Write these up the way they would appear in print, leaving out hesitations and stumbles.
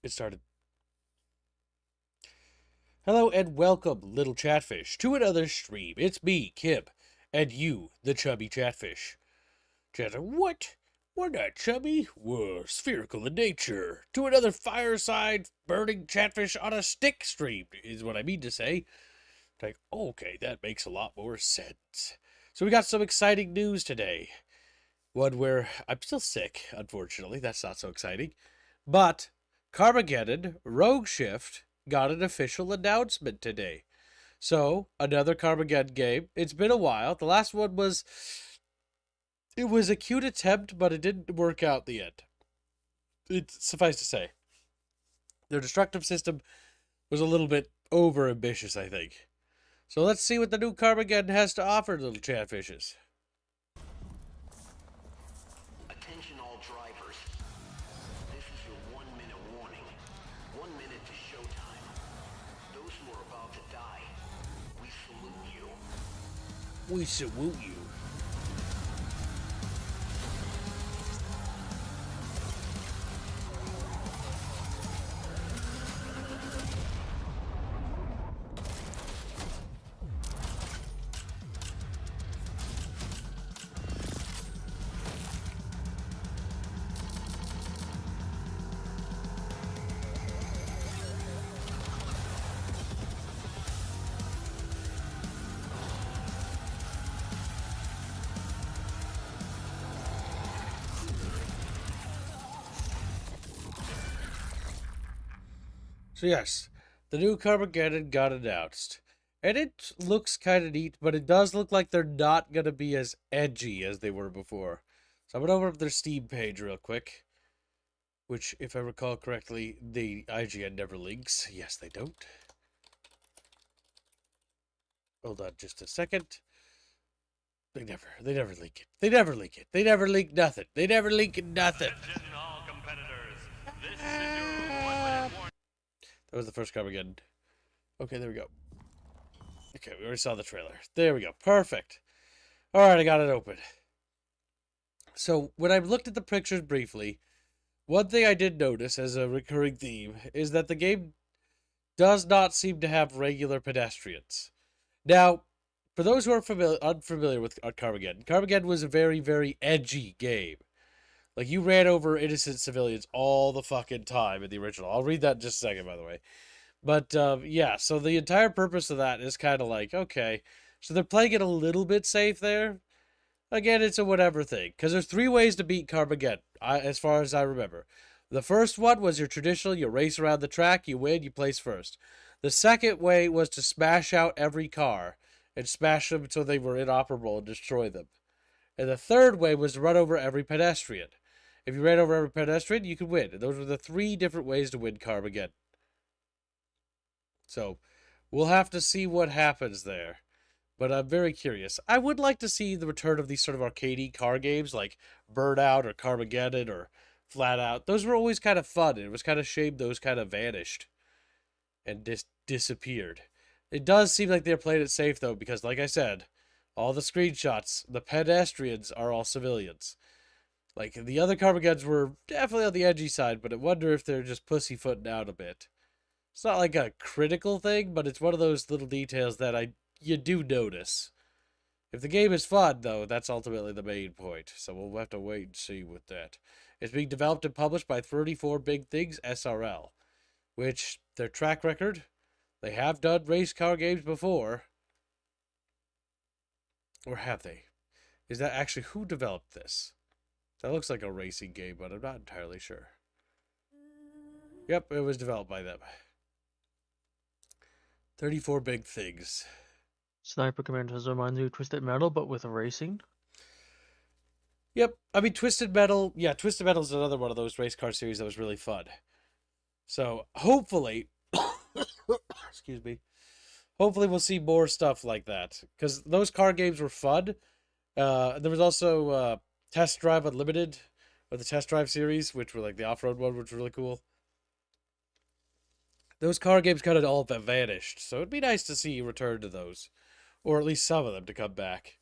It started. Hello and welcome, little chatfish, to another stream. It's me, Kib, and you, the chubby chatfish. Chatter, what? We're not chubby. We're spherical in nature. To another fireside burning chatfish on a stick stream, is what I mean to say. Like, okay, that makes a lot more sense. So we got some exciting news today. One where I'm still sick, unfortunately. That's not so exciting. But Carmageddon Rogue Shift got an official announcement today. So, another Carmageddon game. It's been a while. The last one was... It was a cute attempt, but it didn't work out in the end. It's suffice to say. Their destructive system was a little bit over-ambitious, I think. So let's see what the new Carmageddon has to offer, little chatfishes. Attention all drivers. This is your 1 minute warning. 1 minute to showtime. Those who are about to die, we salute you. We salute you. So yes, the new Carmageddon got announced. And it looks kind of neat, but it does look like they're not going to be as edgy as they were before. So I'm going to open up their Steam page real quick. Which, if I recall correctly, the IGN never links. Yes, they don't. Hold on just a second. They never link it. They never link it. They never link nothing. They never link nothing. Attention all competitors. This is your 1 minute warning. That was the first Carmageddon. Okay, there we go. Okay, we already saw the trailer. There we go. Perfect. Alright, I got it open. So, when I looked at the pictures briefly, one thing I did notice as a recurring theme is that the game does not seem to have regular pedestrians. Now, for those who are unfamiliar with Carmageddon, Carmageddon was a very, very edgy game. Like, you ran over innocent civilians all the fucking time in the original. I'll read that in just a second, by the way. But, yeah, so the entire purpose of that is kind of like, okay, so they're playing it a little bit safe there. Again, it's a whatever thing. Because there's 3 ways to beat Carmageddon, as far as I remember. The first one was your traditional, you race around the track, you win, you place first. The second way was to smash out every car and smash them until they were inoperable and destroy them. And the third way was to run over every pedestrian. If you ran over every pedestrian, you could win. And those were the 3 different ways to win Carmageddon. So, we'll have to see what happens there. But I'm very curious. I would like to see the return of these sort of arcadey car games like Burnout or Carmageddon or Flat Out. Those were always kind of fun. And it was kind of a shame those kind of vanished and disappeared. It does seem like they're playing it safe, though, because, like I said, all the screenshots, the pedestrians are all civilians. Like, the other Carmageddons were definitely on the edgy side, but I wonder if they're just pussyfooting out a bit. It's not like a critical thing, but it's one of those little details that you do notice. If the game is fun, though, that's ultimately the main point. So we'll have to wait and see with that. It's being developed and published by 34 Big Things SRL, which, their track record, they have done race car games before. Or have they? Is that actually who developed this? That looks like a racing game, but I'm not entirely sure. Yep, it was developed by them. 34 Big Things. Sniper Commandos reminds me of Twisted Metal, but with racing. Yep, I mean, Twisted Metal... Yeah, Twisted Metal is another one of those race car series that was really fun. So, hopefully... excuse me. Hopefully we'll see more stuff like that. Because those car games were fun. There was also Test Drive Unlimited, or the Test Drive series, which were like the off-road one, which was really cool. Those car games kind of all vanished, so it'd be nice to see a return to those. Or at least some of them to come back.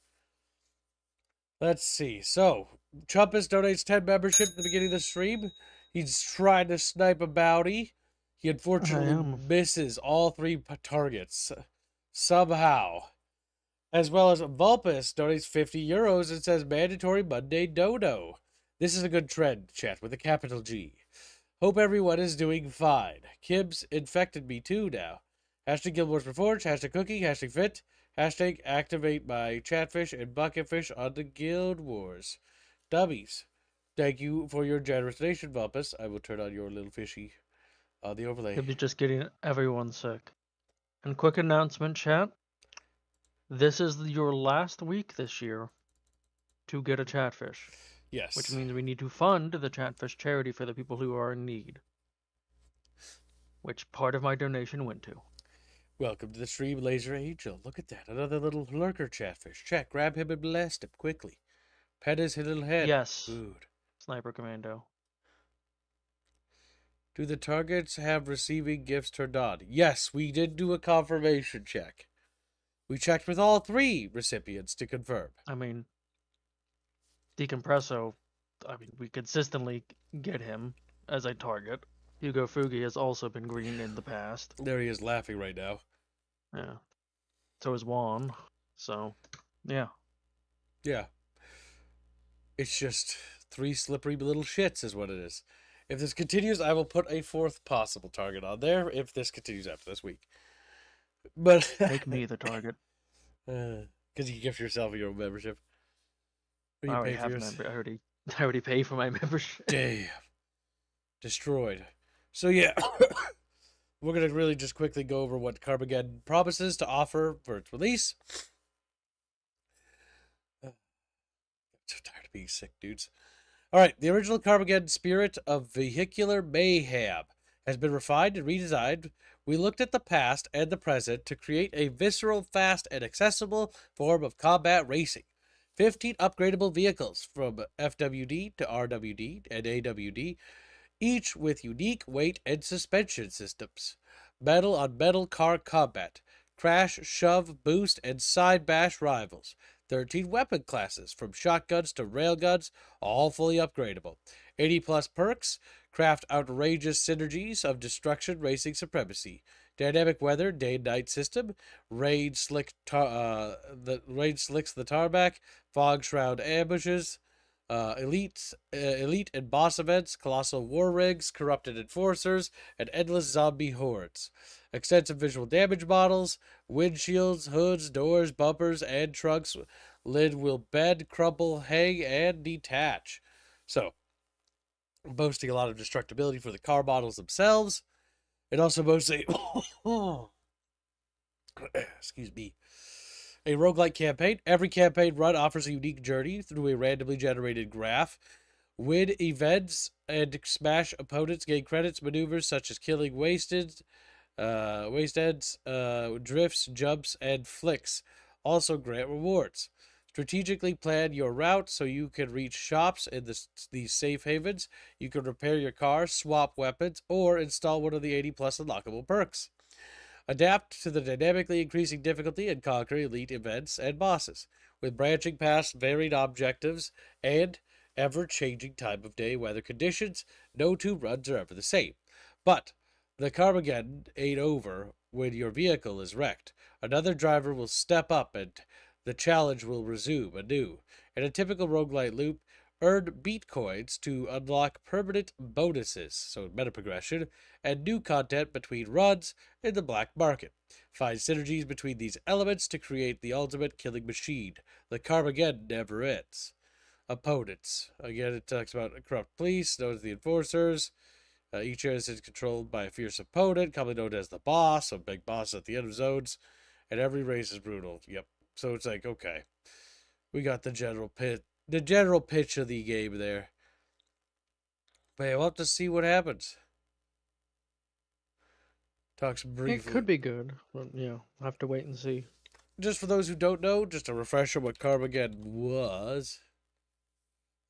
Let's see. So, Chumpus donates 10 membership at the beginning of the stream. He's trying to snipe a bounty. He unfortunately am. misses all three targets somehow. As well as Vulpus donates 50 euros and says mandatory Monday dodo. This is a good trend, chat, with a capital G. Hope everyone is doing fine. Kibs infected me too now. Hashtag Guild Wars Reforged, hashtag cookie, hashtag fit, hashtag activate my chatfish and bucketfish on the Guild Wars. Dummies. Thank you for your generous donation, Vulpus. I will turn on your little fishy on the overlay. He'll be just getting everyone sick. And quick announcement, chat. This is your last week this year to get a chatfish. Yes. Which means we need to fund the chatfish charity for the people who are in need. Which part of my donation went to. Welcome to the stream, Laser Angel. Look at that. Another little lurker chatfish. Check. Grab him and blast him quickly. Pet his little head. Yes. Good. Sniper Commando. Do the targets have receiving gifts turned on? Yes, we did do a confirmation check. We checked with all three recipients to confirm. I mean, Decompresso, we consistently get him as a target. Hugo Fugi has also been green in the past. There he is laughing right now. Yeah. So is Juan. So, yeah. Yeah. It's just three slippery little shits is what it is. If this continues, I will put a fourth possible target on there if this continues after this week. But Make me the target. Because you gift yourself your own membership. Or I you already pay for have yours. I already pay for my membership. Damn. Destroyed. So yeah, we're going to really just quickly go over what Carmageddon promises to offer for its release. I'm so tired of being sick, dudes. Alright, the original Carmageddon Spirit of Vehicular Mayhem has been refined and redesigned. We looked at the past and the present to create a visceral, fast, and accessible form of combat racing. 15 upgradable vehicles from FWD to RWD and AWD, each with unique weight and suspension systems. Metal on metal car combat, crash, shove, boost, and side bash rivals. 13 weapon classes, from shotguns to railguns, all fully upgradable. 80 plus perks, craft outrageous synergies of destruction racing supremacy. Dynamic weather, day and night system, rain slicks the tarmac, fog shroud ambushes, elite and boss events, colossal war rigs, corrupted enforcers, and endless zombie hordes. Extensive visual damage models, windshields, hoods, doors, bumpers, and trunks. Lid will bend, crumple, hang, and detach. So, boasting a lot of destructibility for the car models themselves. It also boasts a excuse me, a roguelike campaign. Every campaign run offers a unique journey through a randomly generated graph. Win events and smash opponents, gain credits, maneuvers such as killing wasted ends, drifts, jumps, and flicks. Also grant rewards. Strategically plan your route so you can reach shops in these safe havens. You can repair your car, swap weapons, or install one of the 80 plus unlockable perks. Adapt to the dynamically increasing difficulty and conquer elite events and bosses, with branching past varied objectives and ever-changing time of day weather conditions. No two runs are ever the same. But the Carmageddon ain't over when your vehicle is wrecked. Another driver will step up and the challenge will resume anew. In a typical roguelite loop, earn beat coins to unlock permanent bonuses, so meta progression, and new content between runs in the black market. Find synergies between these elements to create the ultimate killing machine. The Carmageddon never ends. Opponents. Again, it talks about corrupt police, known as the enforcers. Each area is controlled by a fierce opponent, commonly known as the boss, so big boss at the end of zones, and every race is brutal. Yep. So it's like, okay, we got the general pitch of the game there. But yeah, we'll have to see what happens. Talks briefly. It could be good, but yeah, we'll have to wait and see. Just for those who don't know, just a refresher what Carmageddon was.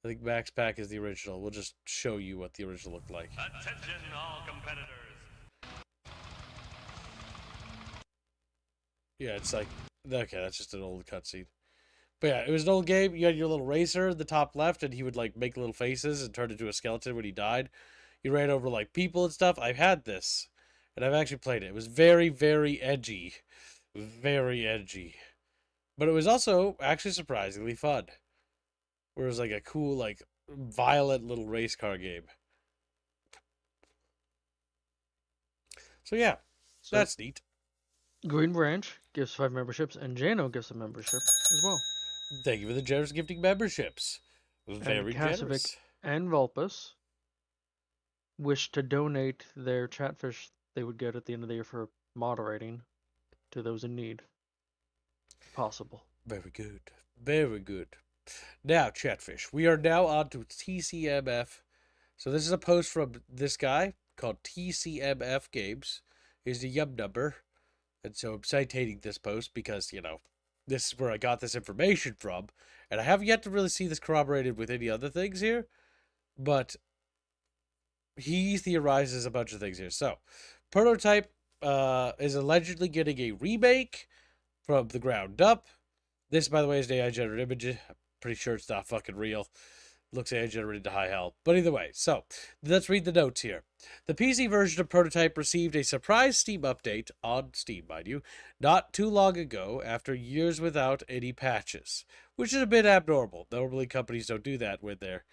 I think Max Pack is the original. We'll just show you what the original looked like. Attention all competitors. Yeah, it's like, okay, that's just an old cutscene. But yeah, it was an old game. You had your little racer in the top left, and he would like make little faces and turn into a skeleton when he died. you ran over like people and stuff. I've had this, and I've actually played it. It was very, very edgy, very edgy, but it was also actually surprisingly fun. Where it was like a cool, like violent little race car game. So yeah, So that's neat. Green Branch gives 5 memberships, and Jano gives a membership as well. Thank you for the generous gifting memberships. And Very Kasovic generous. and Vulpus wish to donate their chatfish they would get at the end of the year for moderating to those in need. Possible. Very good. Very good. Now, Chatfish, we are now on to TCMF. So this is a post from this guy called TCMF Games. Is the yum number. And so I'm citating this post because, this is where I got this information from. And I haven't yet to really see this corroborated with any other things here. But he theorizes a bunch of things here. So, Prototype is allegedly getting a remake from the ground up. This, by the way, is an AI generated image. I'm pretty sure it's not fucking real. Looks AI generated to high hell. But either way, so let's read the notes here. The PC version of Prototype received a surprise Steam update, on Steam, mind you, not too long ago after years without any patches, which is a bit abnormal. Normally, companies don't do that when they're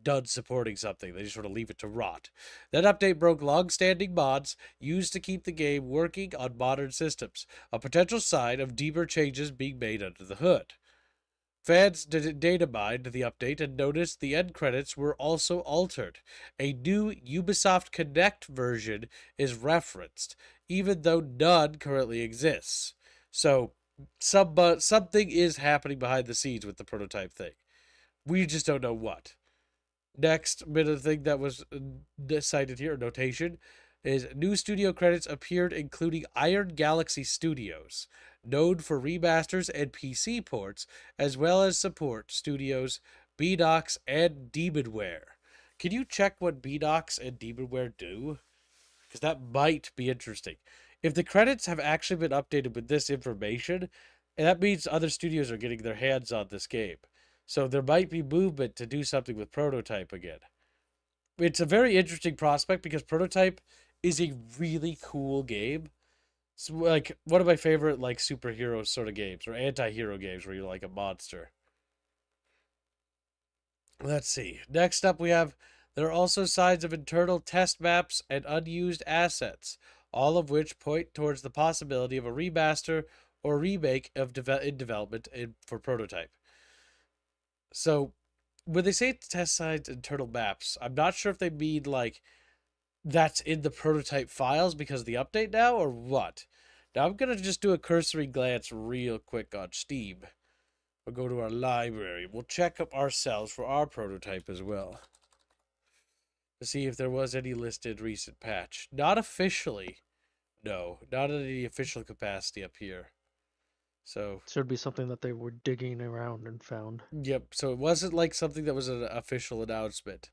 done supporting something. They just sort of leave it to rot. That update broke long-standing mods used to keep the game working on modern systems, a potential sign of deeper changes being made under the hood. Fans data mined the update and noticed the end credits were also altered. A new Ubisoft Connect version is referenced, even though none currently exists. So, something is happening behind the scenes with the Prototype thing. We just don't know what. Next bit of thing that was cited here, notation, is new studio credits appeared, including Iron Galaxy Studios, known for remasters and PC ports, as well as support studios BDocs and Demonware. Can you check what BDocs and Demonware do? Because that might be interesting. If the credits have actually been updated with this information, and that means other studios are getting their hands on this game. So there might be movement to do something with Prototype again. It's a very interesting prospect because Prototype is a really cool game. It's like one of my favorite like superhero sort of games or anti-hero games where you're like a monster. Let's see. Next up we have there are also signs of internal test maps and unused assets, all of which point towards the possibility of a remaster or remake of in development for Prototype. So, when they say test sites internal maps, I'm not sure if they mean like that's in the Prototype files because of the update now or what. Now, I'm going to just do a cursory glance real quick on Steam. We'll go to our library. We'll check up ourselves for our Prototype as well to see if there was any listed recent patch. Not officially. No, not in any official capacity up here. So it would be something that they were digging around and found. yep. So it wasn't like something that was an official announcement.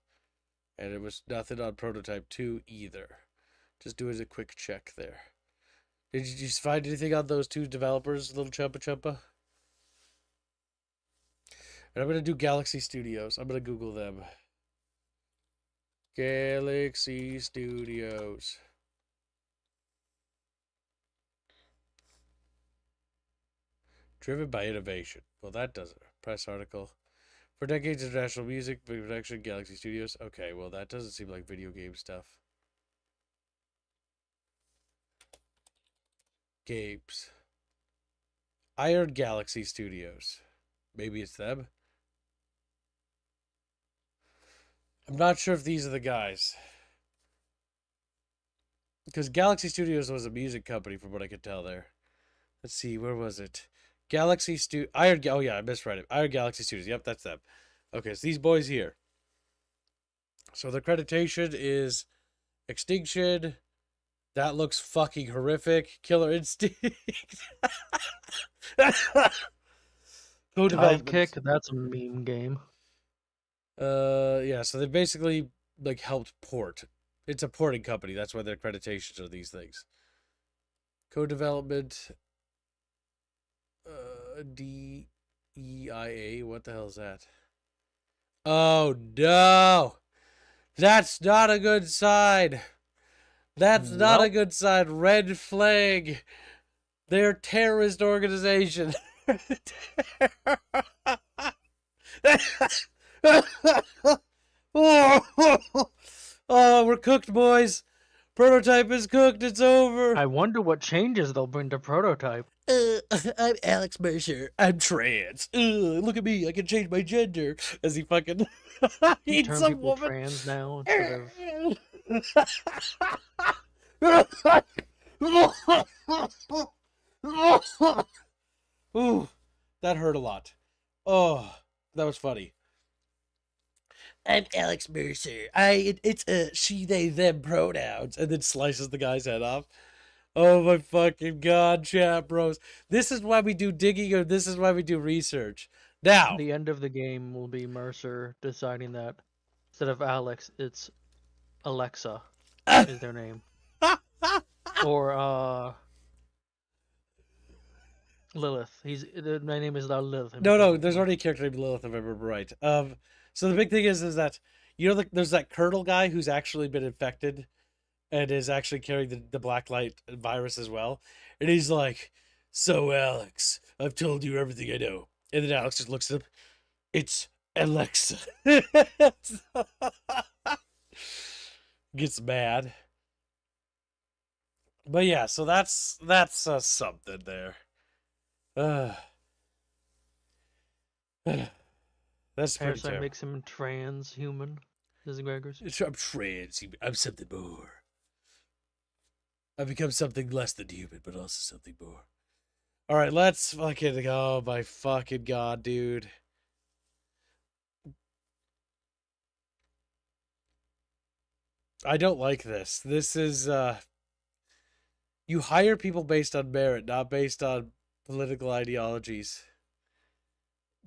And it was nothing on Prototype 2 either. Just doing a quick check there. Did you find anything on those two developers, little Chumpa Chumpa? And I'm going to do Galaxy Studios. I'm going to Google them. Galaxy Studios. Driven by innovation. Well, that doesn't. Press article. For decades, international music production, Galaxy Studios. Okay, well, that doesn't seem like video game stuff. Games. Iron Galaxy Studios. Maybe it's them. I'm not sure if these are the guys. Because Galaxy Studios was a music company from what I could tell there. Let's see, where was it? Galaxy Studio. Oh yeah, I misread it. Iron Galaxy Studios. Yep, that's them. Okay, so these boys here. So the accreditation is Extinction. That looks fucking horrific. Killer Instinct. Dive Kick, that's a meme game. Yeah, so they basically like helped port. It's a porting company. That's why their accreditations are these things. Co-development. DEIA. What the hell is that? Oh no! That's not a good sign. That's not a Well, good sign. Red flag. They're a terrorist organization. Oh, we're cooked, boys. Prototype is cooked. It's over. I wonder what changes they'll bring to prototype. I'm Alex Mercer. I'm trans. Look at me. I can change my gender. As he fucking You eats turn a people woman. trans now instead of Ooh, that hurt a lot. Oh, that was funny. I'm Alex Mercer. It's a she, they, them pronouns, and then slices the guy's head off. Oh my fucking god, chat bros. This is why we do digging, or this is why we do research. Now, the end of the game will be Mercer deciding that instead of Alex, it's Alexa is their name. Or Lilith. My name is now Lilith. no, there's already a character named Lilith, if I remember right. So the big thing is that there's that Colonel guy who's actually been infected and is actually carrying the blacklight virus as well. And he's like, "So Alex, I've told you everything I know." And then Alex just looks at him. It's Alexa. Gets mad. But yeah, so that's something there. That's pretty Parasite terrible. makes him transhuman. This is Gregor's. I'm trans. I'm something more. I've become something less than human, but also something more. All right, let's fucking go. Oh my fucking god, dude. I don't like this. This is you hire people based on merit, not based on political ideologies.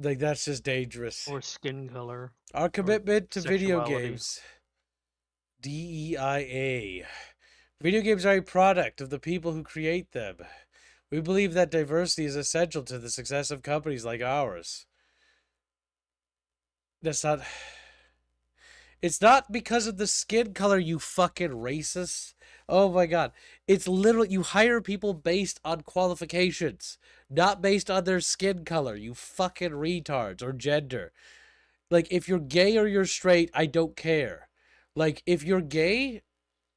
Like that's just dangerous. Or skin color. Our commitment to video sexuality. games. DEIA. Video games are a product of the people who create them. We believe that diversity is essential to the success of companies like ours. That's not... It's not because of the skin color, you fucking racist. Oh my god. It's literally, you hire people based on qualifications, not based on their skin color, you fucking retards, or gender. Like, if you're gay or you're straight, I don't care. Like, if you're gay,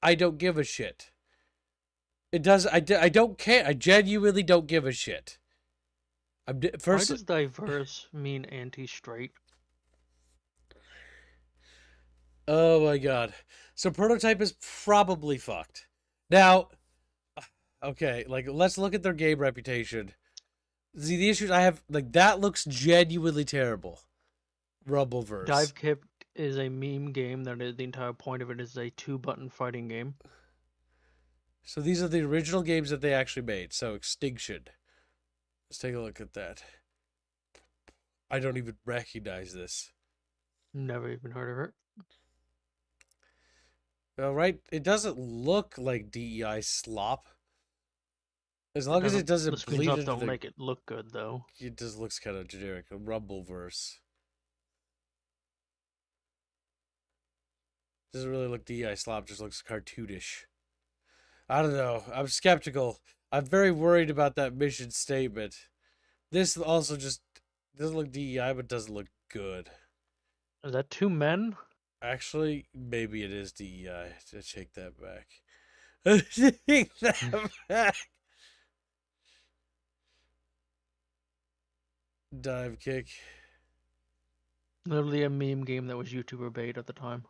I don't give a shit. I don't care. I genuinely don't give a shit. Why does diverse mean anti-straight? Oh my god. So prototype is probably fucked. Now, okay, like let's look at their game reputation. See, the issues I have, like that looks genuinely terrible. Rumbleverse. Dive Kick is a meme game that is, the entire point of it is a 2-button fighting game. So these are the original games that they actually made. So Extinction. Let's take a look at that. I don't even recognize this. Never even heard of it. All right, it doesn't look like DEI slop. As long as it doesn't the bleed screenshots into don't the... make it look good though. It just looks kind of generic. A Rumbleverse. Doesn't really look DEI slop, just looks cartoonish. I don't know. I'm skeptical. I'm very worried about that mission statement. This also just doesn't look DEI, but doesn't look good. Is that 2 men? Actually, maybe it is DEI. To take that back. Take that back. Dive Kick. Literally a meme game that was YouTuber bait at the time.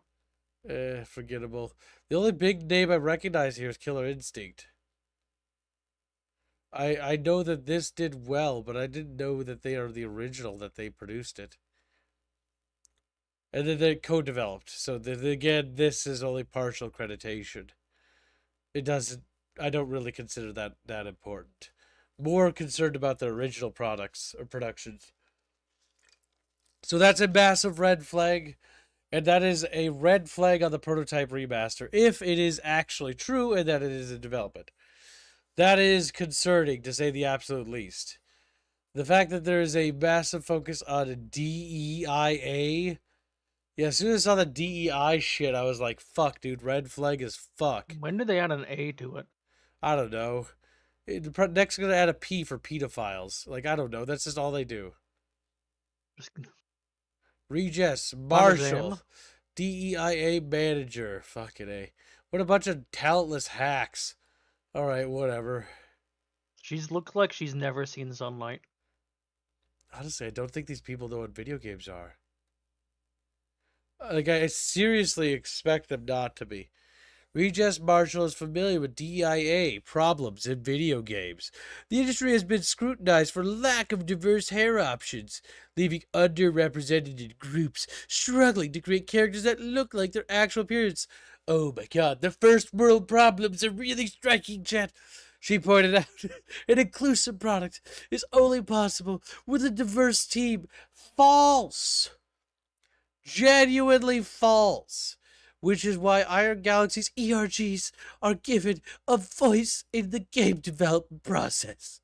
Forgettable. The only big name I recognize here is Killer Instinct. I know that this did well, but I didn't know that they are the original, that they produced it. And then they co-developed. So again, this is only partial accreditation. It doesn't... I don't really consider that important. More concerned about the original products or productions. So that's a massive red flag. And that is a red flag on the prototype remaster, if it is actually true and that it is in development. That is concerning, to say the absolute least. The fact that there is a massive focus on DEIA Yeah, as soon as I saw the DEI shit, I was like, fuck, dude, red flag is fuck. When did they add an A to it? I don't know. Next, gonna add a P for pedophiles. Like, I don't know. That's just all they do. Just Regis, Parmesan. Marshall, DEIA manager. Fucking A. What a bunch of talentless hacks. Alright, whatever. She's looked like she's never seen sunlight. Honestly, I don't think these people know what video games are. Like, I seriously expect them not to be. Regis Marshall is familiar with DIA problems in video games. The industry has been scrutinized for lack of diverse hair options, leaving underrepresented groups struggling to create characters that look like their actual appearance. Oh my god, the first world problems are really striking, chat. She pointed out, an inclusive product is only possible with a diverse team. False! Genuinely false! Which is why Iron Galaxy's ERGs are given a voice in the game development process.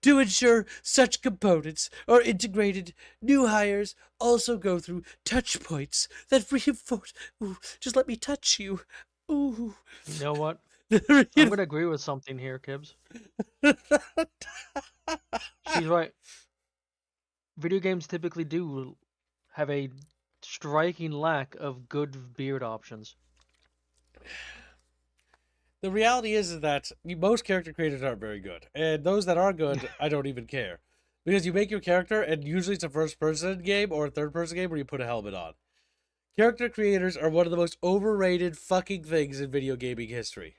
To ensure such components are integrated, new hires also go through touch points that reinforce. Ooh, just let me touch you. Ooh. You know what? I'm gonna agree with something here, Kibbs. She's right. Video games typically do have a striking lack of good beard options. The reality is that most character creators aren't very good. And those that are good, I don't even care. Because you make your character, and usually it's a first-person game or a third-person game where you put a helmet on. Character creators are one of the most overrated fucking things in video gaming history.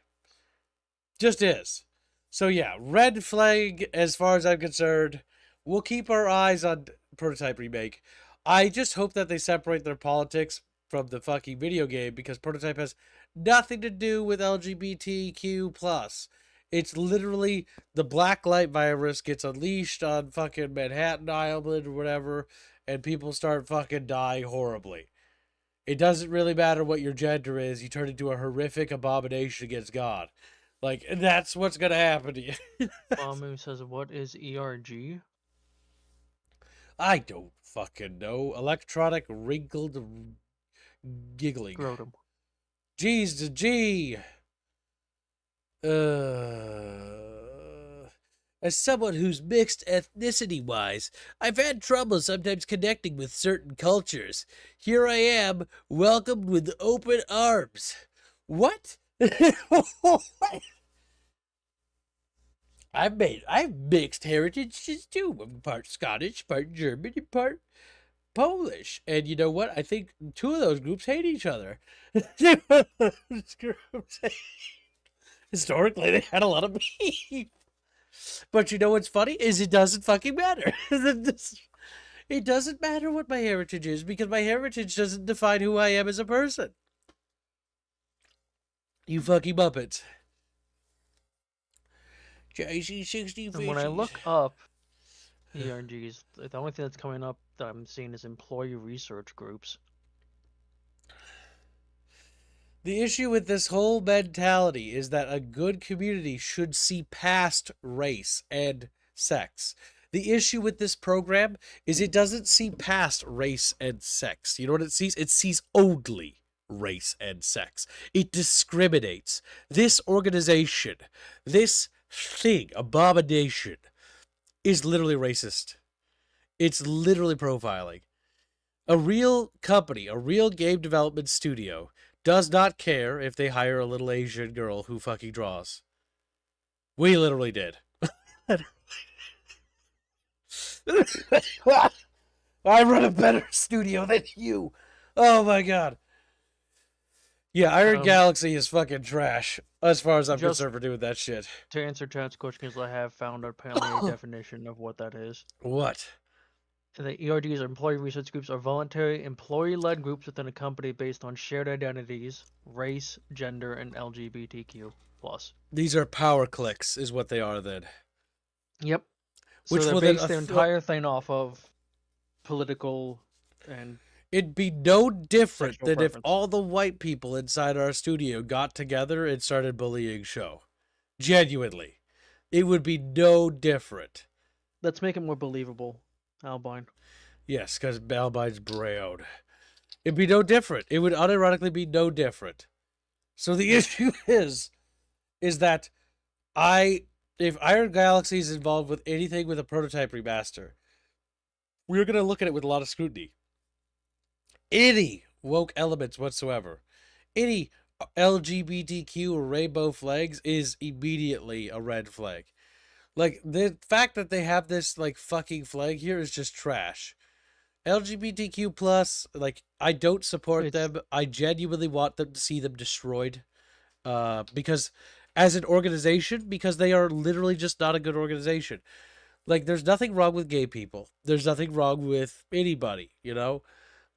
Just is. So yeah, red flag as far as I'm concerned. We'll keep our eyes on Prototype Remake. I just hope that they separate their politics from the fucking video game because Prototype has nothing to do with LGBTQ+. It's literally the black light virus gets unleashed on fucking Manhattan Island or whatever, and people start fucking dying horribly. It doesn't really matter what your gender is, you turn into a horrific abomination against God. Like, that's what's gonna happen to you. Mamu says, "What is ERG?" I don't fucking know. Electronic wrinkled giggling. Scrotum. G's to G. As someone who's mixed ethnicity-wise, I've had trouble sometimes connecting with certain cultures. Here I am, welcomed with open arms. What? I've mixed heritages too. I'm part Scottish, part German, and part Polish. And you know what? I think two of those groups hate each other. Historically, they had a lot of beef. But you know what's funny? Is it doesn't fucking matter. It doesn't matter what my heritage is because my heritage doesn't define who I am as a person. You fucking Muppets. JC60 And when I look up ERGs, the only thing that's coming up that I'm seeing is employee research groups. The issue with this whole mentality is that a good community should see past race and sex. The issue with this program is it doesn't see past race and sex. You know what it sees? It sees only race and sex. It discriminates. This organization, this thing, abomination, is literally racist. It's literally profiling. A real company, a real game development studio, does not care if they hire a little Asian girl who fucking draws. We literally did. I run a better studio than you. Oh my god. Yeah, Iron Galaxy is fucking trash as far as I'm concerned for doing that shit. To answer chat's question, because I have found apparently a definition of what that is. What? The ERGs, or employee research groups, are voluntary, employee-led groups within a company based on shared identities, race, gender, and LGBTQ+. These are power clicks, is what they are then. Yep. Which so will they then base their entire thing off of political and... It'd be no different sexual than if preference. all the white people inside our studio got together and started bullying Show. Genuinely. It would be no different. Let's make it more believable, Albine. Yes, because Albine's brown. It'd be no different. It would unironically be no different. So the issue is that if Iron Galaxy is involved with anything with a prototype remaster, we're going to look at it with a lot of scrutiny. Any woke elements whatsoever, any LGBTQ or rainbow flags is immediately a red flag. Like, the fact that they have this, like, fucking flag here is just trash. LGBTQ plus, like, I don't support them. I genuinely want them to see them destroyed. Because as an organization, because they are literally just not a good organization. Like, there's nothing wrong with gay people. There's nothing wrong with anybody, you know?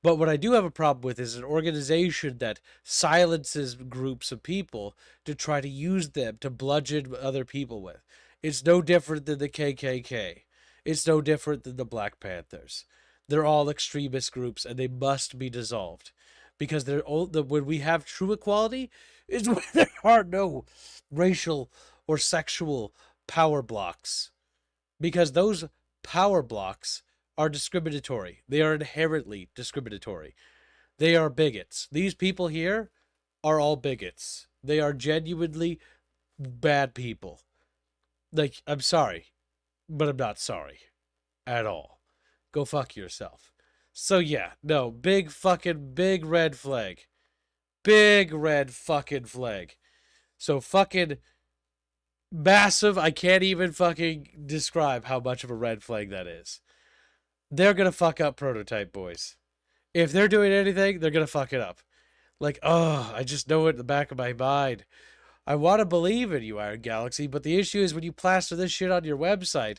But what I do have a problem with is an organization that silences groups of people to try to use them to bludgeon other people with. It's no different than the KKK. It's no different than the Black Panthers. They're all extremist groups and they must be dissolved. Because when we have true equality is when there are no racial or sexual power blocks. Because those power blocks are discriminatory. They are inherently discriminatory. They are bigots. These people here are all bigots. They are genuinely bad people. Like, I'm sorry, but I'm not sorry at all. Go fuck yourself. So yeah, no, big red flag. Big red fucking flag. So fucking massive, I can't even fucking describe how much of a red flag that is. They're gonna fuck up Prototype, boys. If they're doing anything, they're gonna fuck it up. Like, oh, I just know it in the back of my mind. I want to believe in you, Iron Galaxy, but the issue is when you plaster this shit on your website,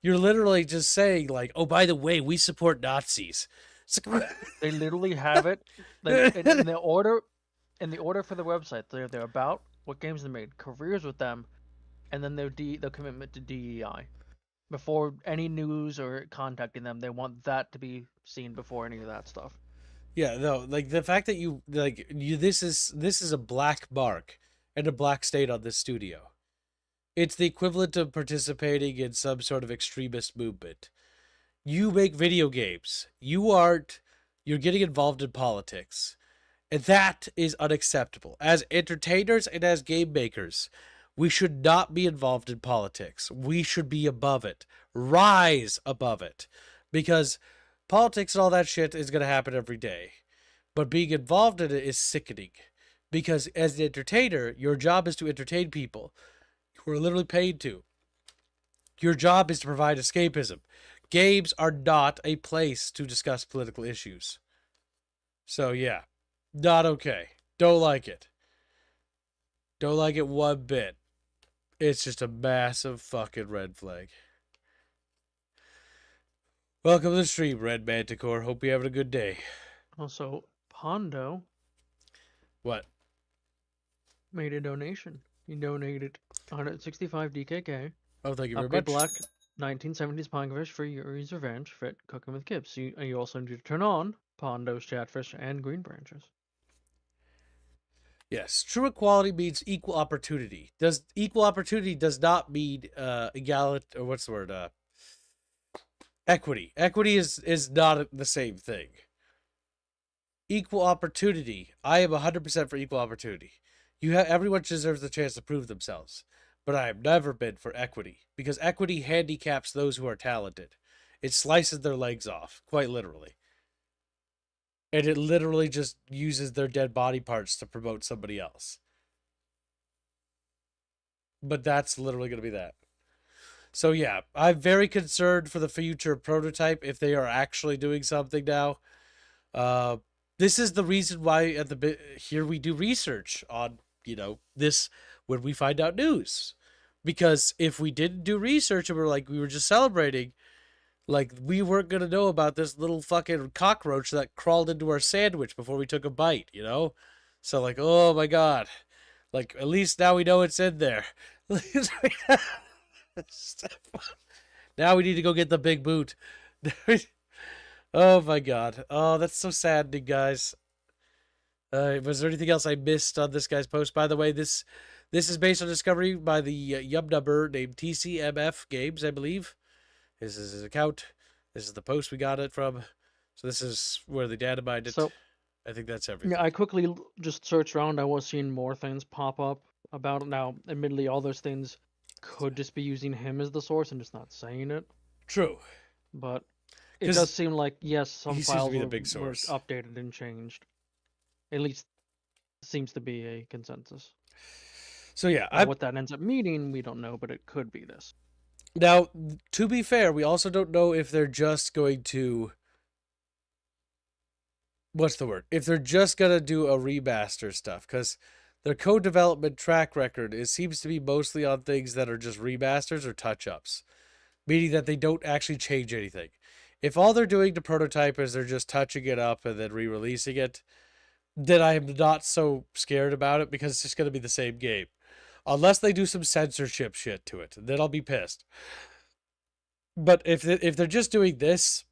you're literally just saying, like, oh, by the way, we support Nazis. They literally have it like in the order for the website. They're about what games they made, careers with them, and then their commitment to DEI. Before any news or contacting them, they want that to be seen before any of that stuff. Yeah, no, like the fact that this is a black mark and a black state on this studio. It's the equivalent of participating in some sort of extremist movement. You make video games. You're getting involved in politics. And that is unacceptable. As entertainers and as game makers, we should not be involved in politics. We should be above it. Rise above it. Because politics and all that shit is going to happen every day. But being involved in it is sickening. Because as an entertainer, your job is to entertain people who are literally paid to. Your job is to provide escapism. Games are not a place to discuss political issues. So yeah, not okay. Don't like it. Don't like it one bit. It's just a massive fucking red flag. Welcome to the stream, Red Manticore. Hope you're having a good day. Also, Pondo. What? Made a donation. He donated 165 DKK. Oh, thank you very Upgrade much. Black 1970s Pangafish for Yuri's Revenge, fit cooking with Kips. You also need to turn on Pondo's Chatfish and Green Branches. Yes, true equality means equal opportunity. Equal opportunity does not mean equality, or what's the word? Equity. Equity is not the same thing. Equal opportunity. I am 100% for equal opportunity. Everyone deserves the chance to prove themselves. But I have never been for equity, because equity handicaps those who are talented. It slices their legs off, quite literally. And it literally just uses their dead body parts to promote somebody else. But that's literally going to be that. So yeah, I'm very concerned for the future of Prototype if they are actually doing something now. This is the reason why here we do research on, this when we find out news. Because if we didn't do research and we were just celebrating, we weren't going to know about this little fucking cockroach that crawled into our sandwich before we took a bite, So oh my God. At least now we know it's in there. Now we need to go get the big boot. Oh my God. Oh, that's so saddening, guys. Was there anything else I missed on this guy's post? By the way, this is based on discovery by the Yum number named TCMF Games, I believe. This is his account. This is the post we got it from. So this is where the data mined it. So I think that's everything. Yeah, I quickly just searched around. I was seeing more things pop up about it. Now, admittedly, all those things could just be using him as the source and just not saying it. True. But it 'Cause does seem like, yes, some he seems to files be the were, big were source. updated and changed. At least seems to be a consensus. So yeah, Now, what that ends up meaning, we don't know, but it could be this. now to be fair, we also don't know if they're just going to what's the word? If they're just gonna do a remaster stuff, because their co-development track record seems to be mostly on things that are just remasters or touch-ups, meaning that they don't actually change anything. If all they're doing to prototype is they're just touching it up and then re-releasing it, then I am not so scared about it because it's just gonna be the same game, unless they do some censorship shit to it. Then I'll be pissed. But if they're just doing this,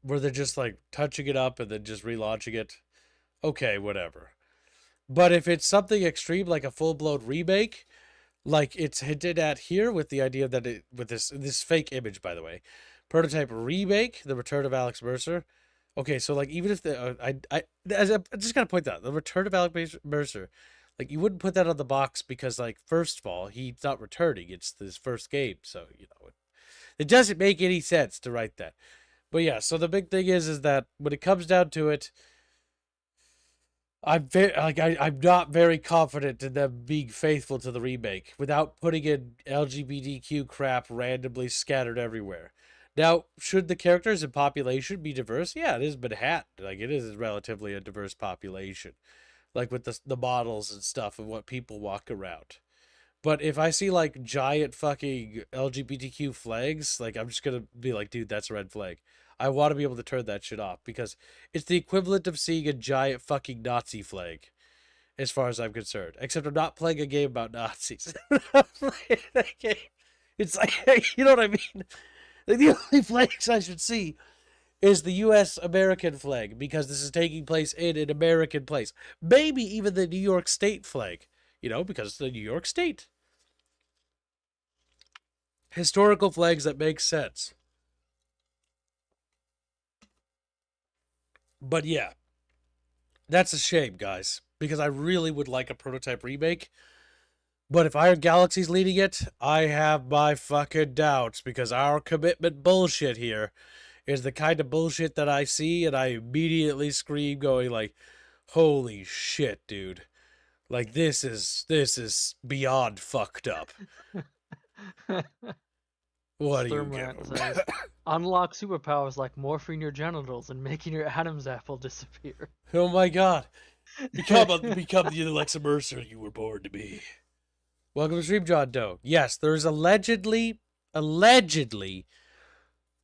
where they're just like touching it up and then just relaunching it, okay, whatever. But if it's something extreme like a full-blown remake, like it's hinted at here with the idea that it with this fake image, by the way, prototype remake, The Return of Alex Mercer. Okay, so like even if the I just gotta point that The Return of Alex Mercer, like you wouldn't put that on the box because like first of all he's not returning, it's his first game, so you know it doesn't make any sense to write that. But yeah, so the big thing is that when it comes down to it, I'm not very confident in them being faithful to the remake without putting in LGBTQ crap randomly scattered everywhere. Now, should the characters and population be diverse? Yeah, it is Manhattan. Like it is relatively a diverse population, like with the models and stuff and what people walk around. But if I see like giant fucking LGBTQ flags, like I'm just gonna be like, dude, that's a red flag. I want to be able to turn that shit off because it's the equivalent of seeing a giant fucking Nazi flag, as far as I'm concerned. Except I'm not playing a game about Nazis. I'm playing that game. It's like, you know what I mean? Like the only flags I should see is the U.S. American flag because this is taking place in an American place. Maybe even the New York State flag, you know, because it's the New York State. Historical flags that make sense. But yeah, that's a shame, guys, because I really would like a prototype remake. But if Iron Galaxy's leading it, I have my fucking doubts because our commitment bullshit here is the kind of bullshit that I see and I immediately scream going like, holy shit, dude. Like this is beyond fucked up. What do you Thermat get? says, unlock superpowers like morphing your genitals and making your Adam's apple disappear. Oh my god. Become the Alexa Mercer you were born to be. Welcome to Stream, John Doe. Yes, there is allegedly,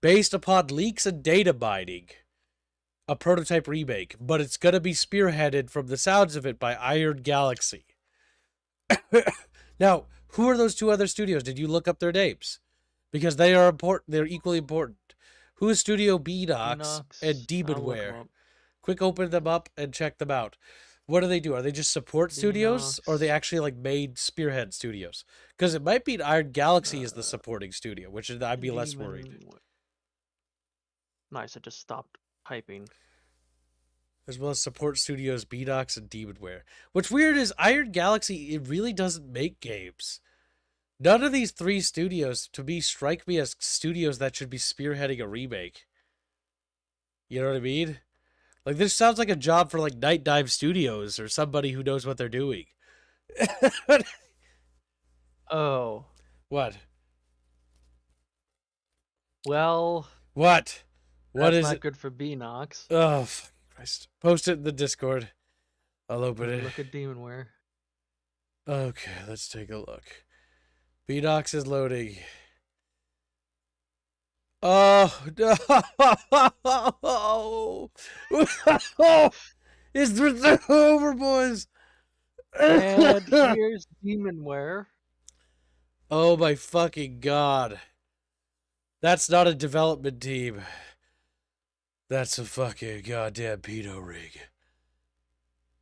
based upon leaks and data mining, a prototype remake, but it's going to be spearheaded from the sounds of it by Iron Galaxy. Now, who are those two other studios? Did you look up their names? Because they are important. They're equally important. Who is Studio Beanox and Demonware? Quick, open them up and check them out. What do they do? Are they just support studios, or are they actually like made spearhead studios? Because it might be Iron Galaxy is the supporting studio, which I'd be less worried. Nice, I just stopped typing. As well as support studios Beanox and Demonware. What's weird is Iron Galaxy, it really doesn't make games. None of these three studios, to me, strike me as studios that should be spearheading a remake. You know what I mean? Like, this sounds like a job for, like, Night Dive Studios or somebody who knows what they're doing. Oh. What? Well. What? What is not it? Good for Beanox. Oh, fucking Christ. Post it in the Discord. I'll open it. Look at Demonware. Okay, let's take a look. Beanox is loading. Oh, no. It's over, boys. And here's Demonware. Oh, my fucking God. That's not a development team. That's a fucking goddamn pedo rig.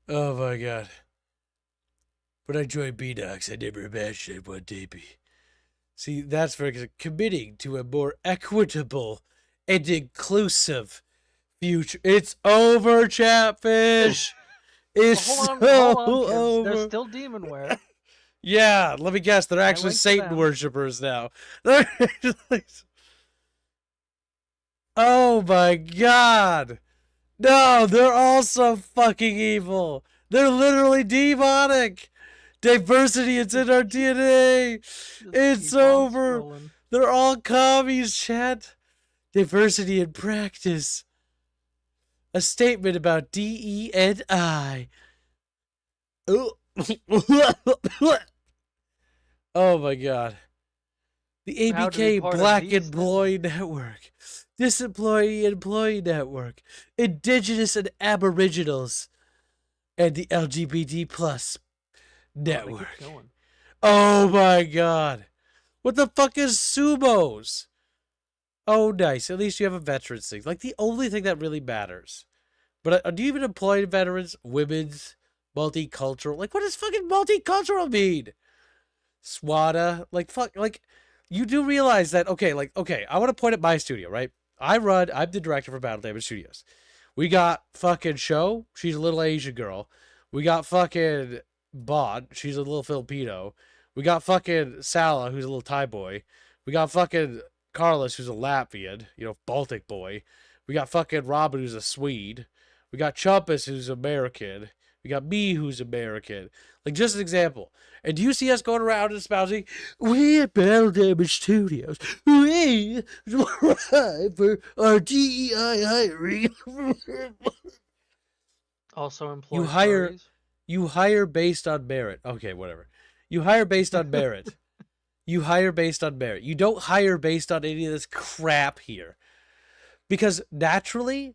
Oh, my God. When I joined Beanox, I never imagined one day be. See, that's for committing to a more equitable and inclusive Future. It's over, Chatfish. It's Hold so on, kids. over. There's still demonware. Yeah, let me guess. They're actually linked to Satan them. worshippers now. They're actually... Oh my god. No, they're all so fucking evil. They're literally demonic. Diversity, it's in our DNA. It's keep on over. scrolling. They're all commies, chat. Diversity in practice. A statement about DENI. Oh. Oh my god. The Proud to be ABK part of Black these Employee Network. Disemployee Employee Network. Indigenous and Aboriginals. And the LGBT plus They keep network. going. Oh my god. What the fuck is sumos? Oh, nice. At least you have a veterans thing. Like, the only thing that really matters. But do you even employ veterans? Women's? Multicultural? Like, what does fucking multicultural mean? SWATA? Like, fuck. Like, you do realize that, okay, I want to point at my studio, right? I'm the director for Battle Damage Studios. We got fucking Sho. She's a little Asian girl. We got fucking Bod. She's a little Filipino. We got fucking Sala, who's a little Thai boy. We got fucking Carlos, who's a Latvian, Baltic boy. We got fucking Robin, who's a Swede. We got Chumpus, who's American. We got me, who's American. Like, just an example. And do you see us going around and espousing, we at Battle Damage Studios, we strive for our DEI hiring. Also employ You hire based on merit. Okay, whatever. You hire based on merit. You hire based on merit. You don't hire based on any of this crap here. Because naturally,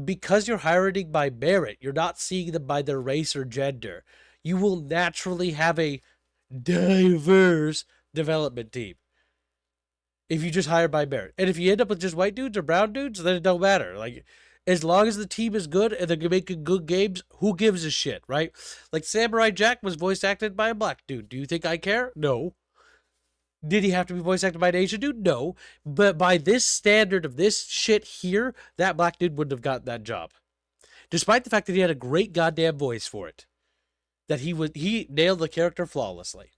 because you're hiring by merit, you're not seeing them by their race or gender. You will naturally have a diverse development team if you just hire by merit. And if you end up with just white dudes or brown dudes, then it don't matter. Like, as long as the team is good and they're making good games, who gives a shit, right? Like, Samurai Jack was voice acted by a black dude. Do you think I care? No. Did he have to be voice acted by an Asian dude? No. But by this standard of this shit here, that black dude wouldn't have got that job. Despite the fact that he had a great goddamn voice for it. That he nailed the character flawlessly.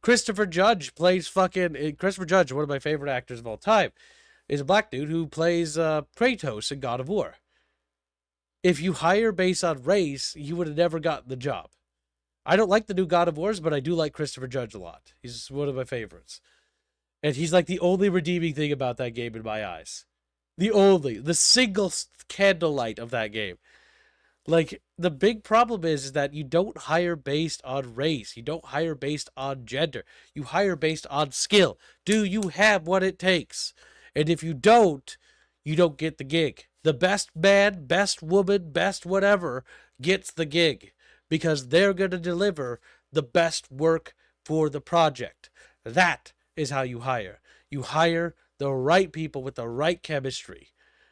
Christopher Judge plays Christopher Judge, one of my favorite actors of all time, is a black dude who plays Kratos in God of War. If you hire based on race, he would have never gotten the job. I don't like the new God of Wars, but I do like Christopher Judge a lot. He's one of my favorites. And he's like the only redeeming thing about that game in my eyes. The single candlelight of that game. Like, the big problem is that you don't hire based on race. You don't hire based on gender. You hire based on skill. Do you have what it takes? And if you don't get the gig. The best man, best woman, best whatever gets the gig. Because they're going to deliver the best work for the project. That is how you hire. You hire the right people with the right chemistry.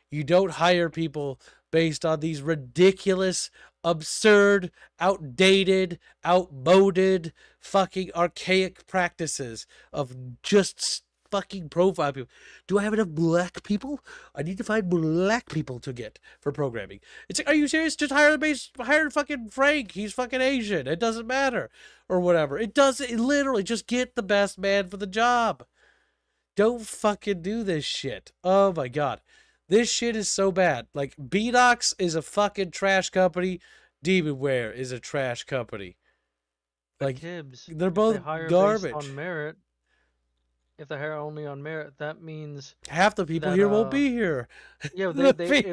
You don't hire people based on these ridiculous, absurd, outdated, outmoded, fucking archaic practices of just fucking profile people. Do I have enough black people? I need to find black people to get for programming. It's like, are you serious? Just hire fucking Frank. He's fucking Asian. It doesn't matter. Or whatever. It literally just get the best man for the job. Don't fucking do this shit. Oh my god. This shit is so bad. Like, Beanox is a fucking trash company. Demonware is a trash company. Like, they're both garbage. Based on merit, if they hire only on merit, that means half the people here won't be here. Yeah, it'll be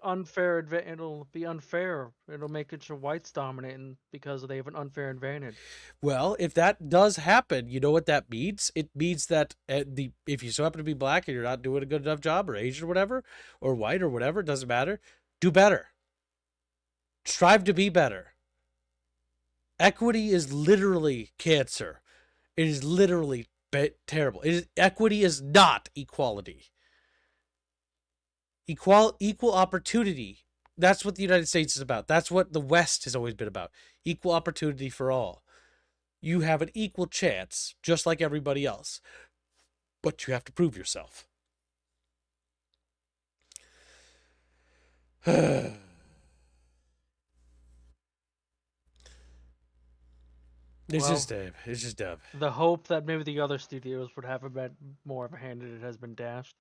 unfair. It'll be unfair. It'll make it your whites dominating because they have an unfair advantage. Well, if that does happen, you know what that means? It means that if you so happen to be black and you're not doing a good enough job, or Asian or whatever, or white or whatever, it doesn't matter. Do better. Strive to be better. Equity is literally cancer. It is literally terrible. Equity is not equality. Equal opportunity. That's what the United States is about. That's what the West has always been about. Equal opportunity for all. You have an equal chance, just like everybody else. But you have to prove yourself. It's Well, just dumb. It's just dumb. the hope that maybe the other studios would have a bit more of a hand in it has been dashed.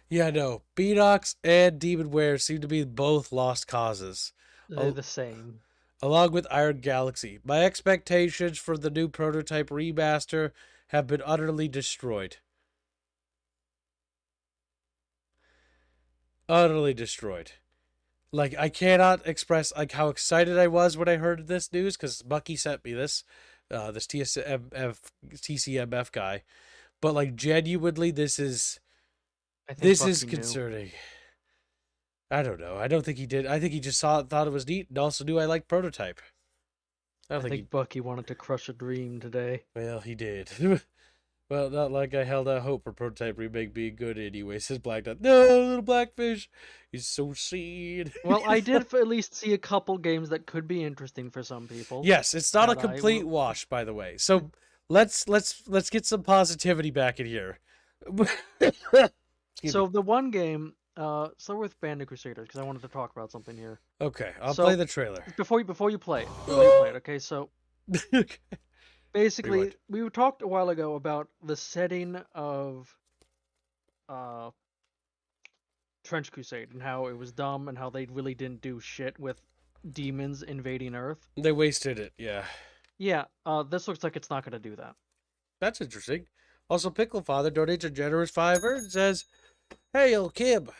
Yeah, no. Beanox and Demonware seem to be both lost causes, They're the same. along with Iron Galaxy. My expectations for the new prototype remaster have been utterly destroyed. Utterly destroyed. Like, I cannot express like how excited I was when I heard this news, because Bucky sent me this, this TCMF guy. But like, genuinely, this is I think this is Bucky knew. concerning. I don't know. I don't think he did. I think he just thought it was neat and also knew I liked prototype. I don't I think think Bucky wanted to crush a dream today. Well, he did. Well, not like I held out hope for prototype remake being good anyway, says Black Dot. No, little Blackfish. He's so sad. Well, I did at least see a couple games that could be interesting for some people. Yes, it's not a that I complete will- wash, by the way. So let's get some positivity back in here. Excuse So me. the one game, so with Band of Crusaders, because I wanted to talk about something here. Okay, I'll so- play the trailer. Before you play it, okay? So Okay. basically, Rewind. we talked a while ago about the setting of Trench Crusade and how it was dumb and how they really didn't do shit with demons invading Earth. They wasted it, yeah. Yeah, this looks like it's not going to do that. That's interesting. Also, Pickle Father donates a generous $5 and says, Hail Kib,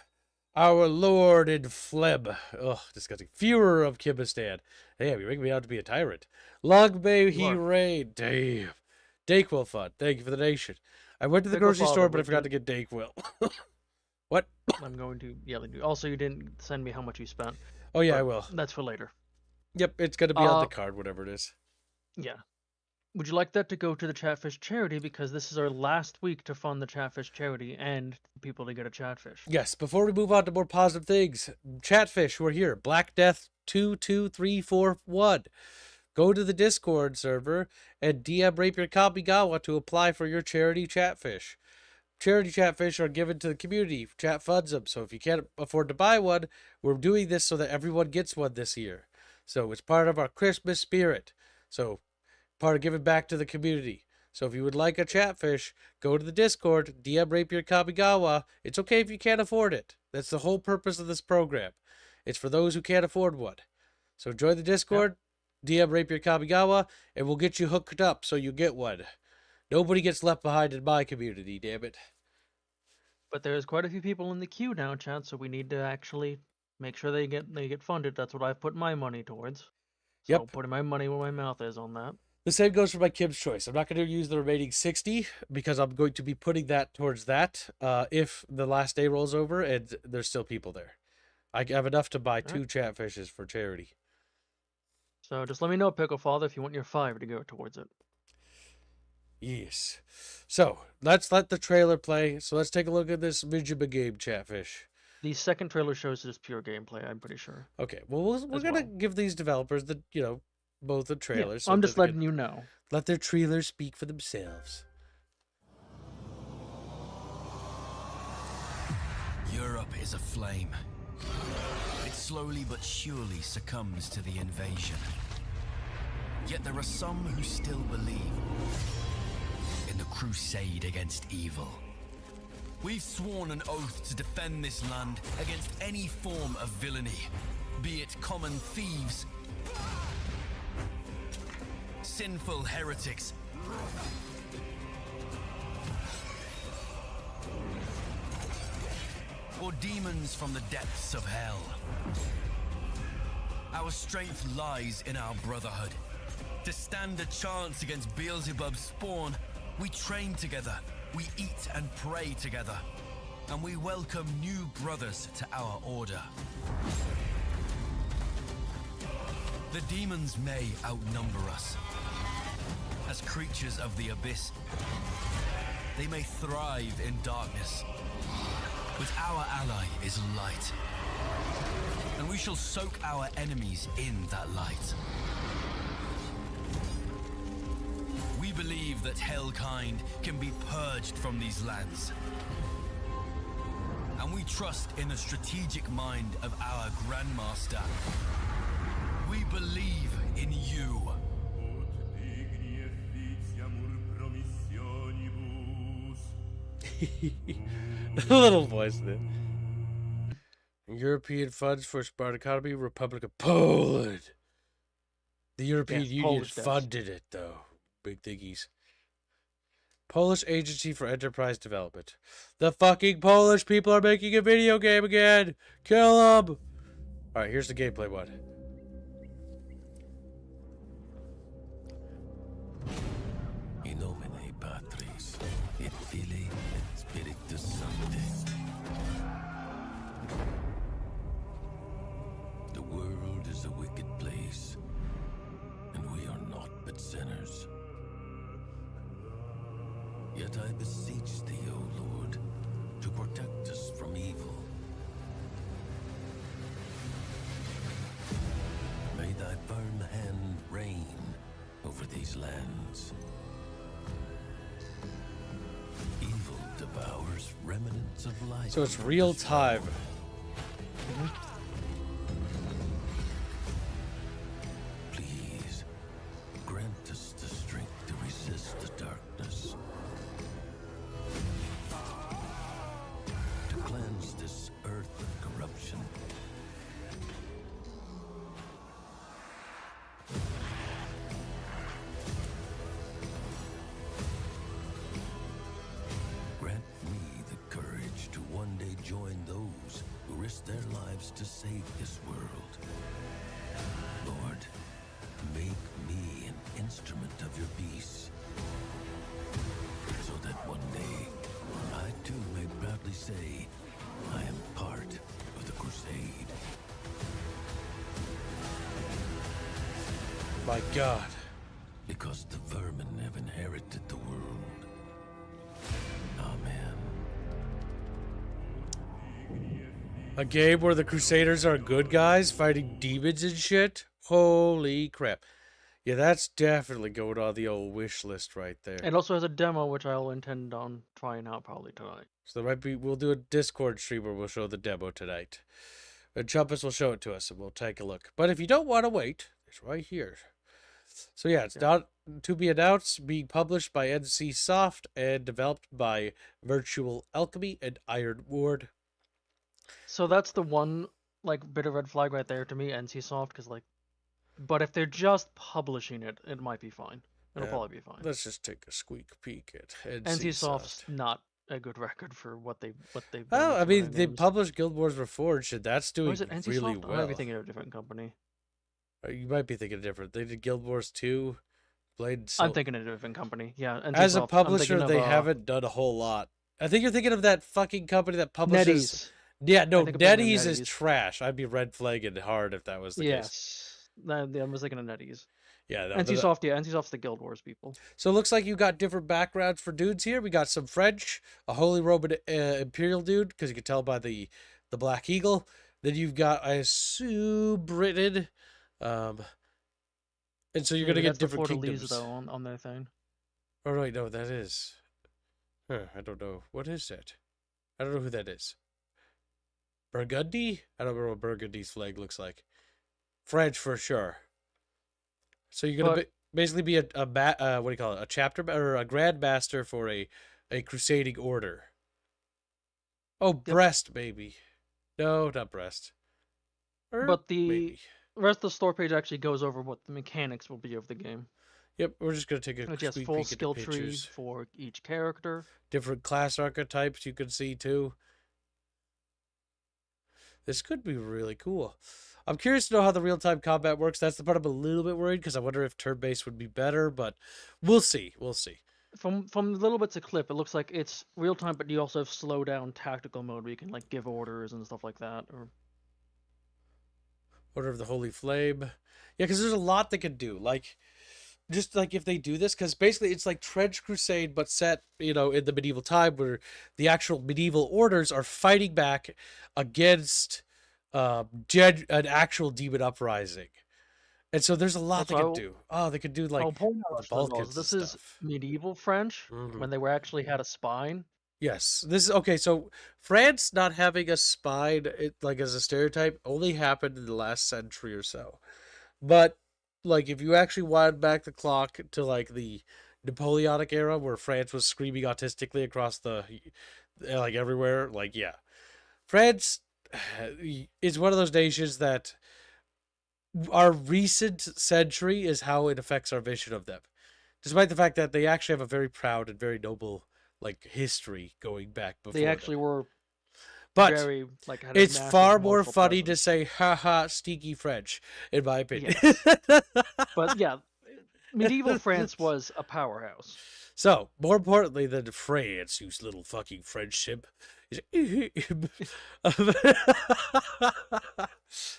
our lord and fleb. Ugh, disgusting. Führer of Kibistan. Damn, you're making me out to be a tyrant. Long may he are. reign. Damn. Dayquil Fund, thank you for the donation. I went to the Pickle grocery Father, store, but I would forgot you- to get Dayquil. What? I'm going to yell at you. Also, you didn't send me how much you spent. Oh, yeah, but I will. That's for later. Yep, it's going to be on the card, whatever it is. Yeah. Would you like that to go to the Chatfish charity? Because this is our last week to fund the Chatfish charity and people to get a Chatfish. Yes, before we move on to more positive things, Chatfish, who are here, Black Death 22341. Go to the Discord server and DM Rapier Kamigawa to apply for your charity Chatfish. Charity Chatfish are given to the community. Chat funds them. So if you can't afford to buy one, we're doing this so that everyone gets one this year. So it's part of our Christmas spirit. So part of giving back to the community. So if you would like a Chatfish, go to the Discord, DM Rapier Kamigawa. It's okay if you can't afford it. That's the whole purpose of this program. It's for those who can't afford one. So join the Discord, DM Rapier Kamigawa, and we'll get you hooked up so you get one. Nobody gets left behind in my community, damn it. But there's quite a few people in the queue now, Chat, so we need to actually make sure they get funded. That's what I've put my money towards. So Yep. putting my money where my mouth is on that. The same goes for my Kim's Choice. I'm not going to use the remaining 60 because I'm going to be putting that towards that if the last day rolls over and there's still people there. I have enough to buy 2 Chatfishes for charity. So just let me know, Pickle Father, if you want your 5 to go towards it. Yes. So let's let the trailer play. So let's take a look at this Mijima game, Chatfish. The second trailer shows just pure gameplay, I'm pretty sure. Okay. Well, we're going to give these developers the, both the trailers. I'm just letting you know. Let their trailers speak for themselves. Europe is aflame. It slowly but surely succumbs to the invasion. Yet there are some who still believe in the crusade against evil. We've sworn an oath to defend this land against any form of villainy, be it common thieves, sinful heretics, or demons from the depths of hell. Our strength lies in our brotherhood. To stand a chance against Beelzebub's spawn, we train together, we eat and pray together, and we welcome new brothers to our order. The demons may outnumber us. As creatures of the abyss, they may thrive in darkness. But our ally is light. And we shall soak our enemies in that light. We believe that Hellkind can be purged from these lands. And and we trust in the strategic mind of our Grandmaster. We believe in you. A little voice there. European funds for smart economy, Republic of Poland. The European Yes, Union Polish devs. funded it, though. Big thingies. Polish Agency for Enterprise Development. The fucking Polish people are making a video game again. Kill them. All right, here's the gameplay one. In nomine Patris, et Filii, et Spiritus Sancti. The world is a wicked place, and we are naught but sinners. Yet I beseech thee, O Lord, to protect us from evil. May thy firm hand reign over these lands. Evil devours remnants of life. So it's real time. Please, grant us the strength to resist the darkness. To cleanse this earth of corruption. Grant me the courage to one day join those who risk their lives to save this world. Lord, make me an instrument of your peace, so that one day I too may proudly say I am part of the crusade. My God. Because the vermin have inherited the world. Amen. A game where the Crusaders are good guys fighting demons and shit? Holy crap. Yeah, that's definitely going on the old wish list right there. It also has a demo, which I'll intend on trying out probably tonight. So there might be, we'll do a Discord stream where we'll show the demo tonight. And Chumpus will show it to us and we'll take a look. But if you don't want to wait, it's right here. So yeah, it's not to be announced, being published by NC Soft and developed by Virtual Alchemy and Iron Ward. So that's the one like bit of red flag right there to me, NCSoft, because like, but if they're just publishing it, it might be fine. It'll Yeah, probably be fine. Let's just take a squeak peek at NC Soft. Soft's not a good record for what they've done. Oh, with I mean, their they games. published Guild Wars Reforged, and that's Or doing is it NC really Soft? I well. might be thinking of a different company. You might be thinking different. They did Guild Wars 2, Blade. I'm thinking of a different company. Yeah. NC As a Soft, I'm publisher, thinking of, they haven't done a whole lot. I think you're thinking of that fucking company that publishes. NetEase. Yeah, no, I think I'm thinking of NetEase is NetEase. trash. I'd be red flagging hard if that was the case. Yes. I was thinking of NetEase. Yeah, no, NC Soft, yeah, NC Soft's the Guild Wars people. So it looks like you got different backgrounds for dudes here. We got some French, a Holy Roman Imperial dude, because you can tell by the Black Eagle. Then you've got, I assume, Britain. And so you're going to get different kingdoms. though on their thing. Oh, wait, no, that is. I don't know. What is that? I don't know who that is. Burgundy? I don't remember what Burgundy's flag looks like. French for sure. So you're going to basically be what do you call it? A chapter or a grand master for a crusading order. Oh, Yep. Brest, maybe. No, not Brest. But the maybe. rest of the store page actually goes over what the mechanics will be of the game. Yep, we're just going to take a Which has sneak full peek at the skill tree pictures. for each character. Different class archetypes you can see too. This could be really cool. I'm curious to know how the real-time combat works. That's the part I'm a little bit worried because I wonder if turn-based would be better, but we'll see. We'll see. From the little bits of clip, it looks like it's real time, but you also have slow down tactical mode where you can like give orders and stuff like that. Or Order of the Holy Flame. Yeah, because there's a lot they could do. Like, just like if they do this, because basically it's like Trench Crusade, but set, in the medieval time where the actual medieval orders are fighting back against an actual demon uprising. And so there's a lot That's they why could do. Oh, they could do like I'll point out the as well, Balkans this and is stuff. medieval French Mhm. when they were actually had a spine. Yes, this is okay. So France not having a spine, like as a stereotype, only happened in the last century or so. But like, if you actually wind back the clock to like the Napoleonic era, where France was screaming autistically across the like everywhere, like yeah, France is one of those nations that our recent century is how it affects our vision of them, despite the fact that they actually have a very proud and very noble like history going back They before them. actually were But very like had a it's massive far more martial funny to presence. say haha stinky French, in my opinion. Yes, but yeah, medieval France was a powerhouse. So, more importantly than France, you little fucking French ship, is I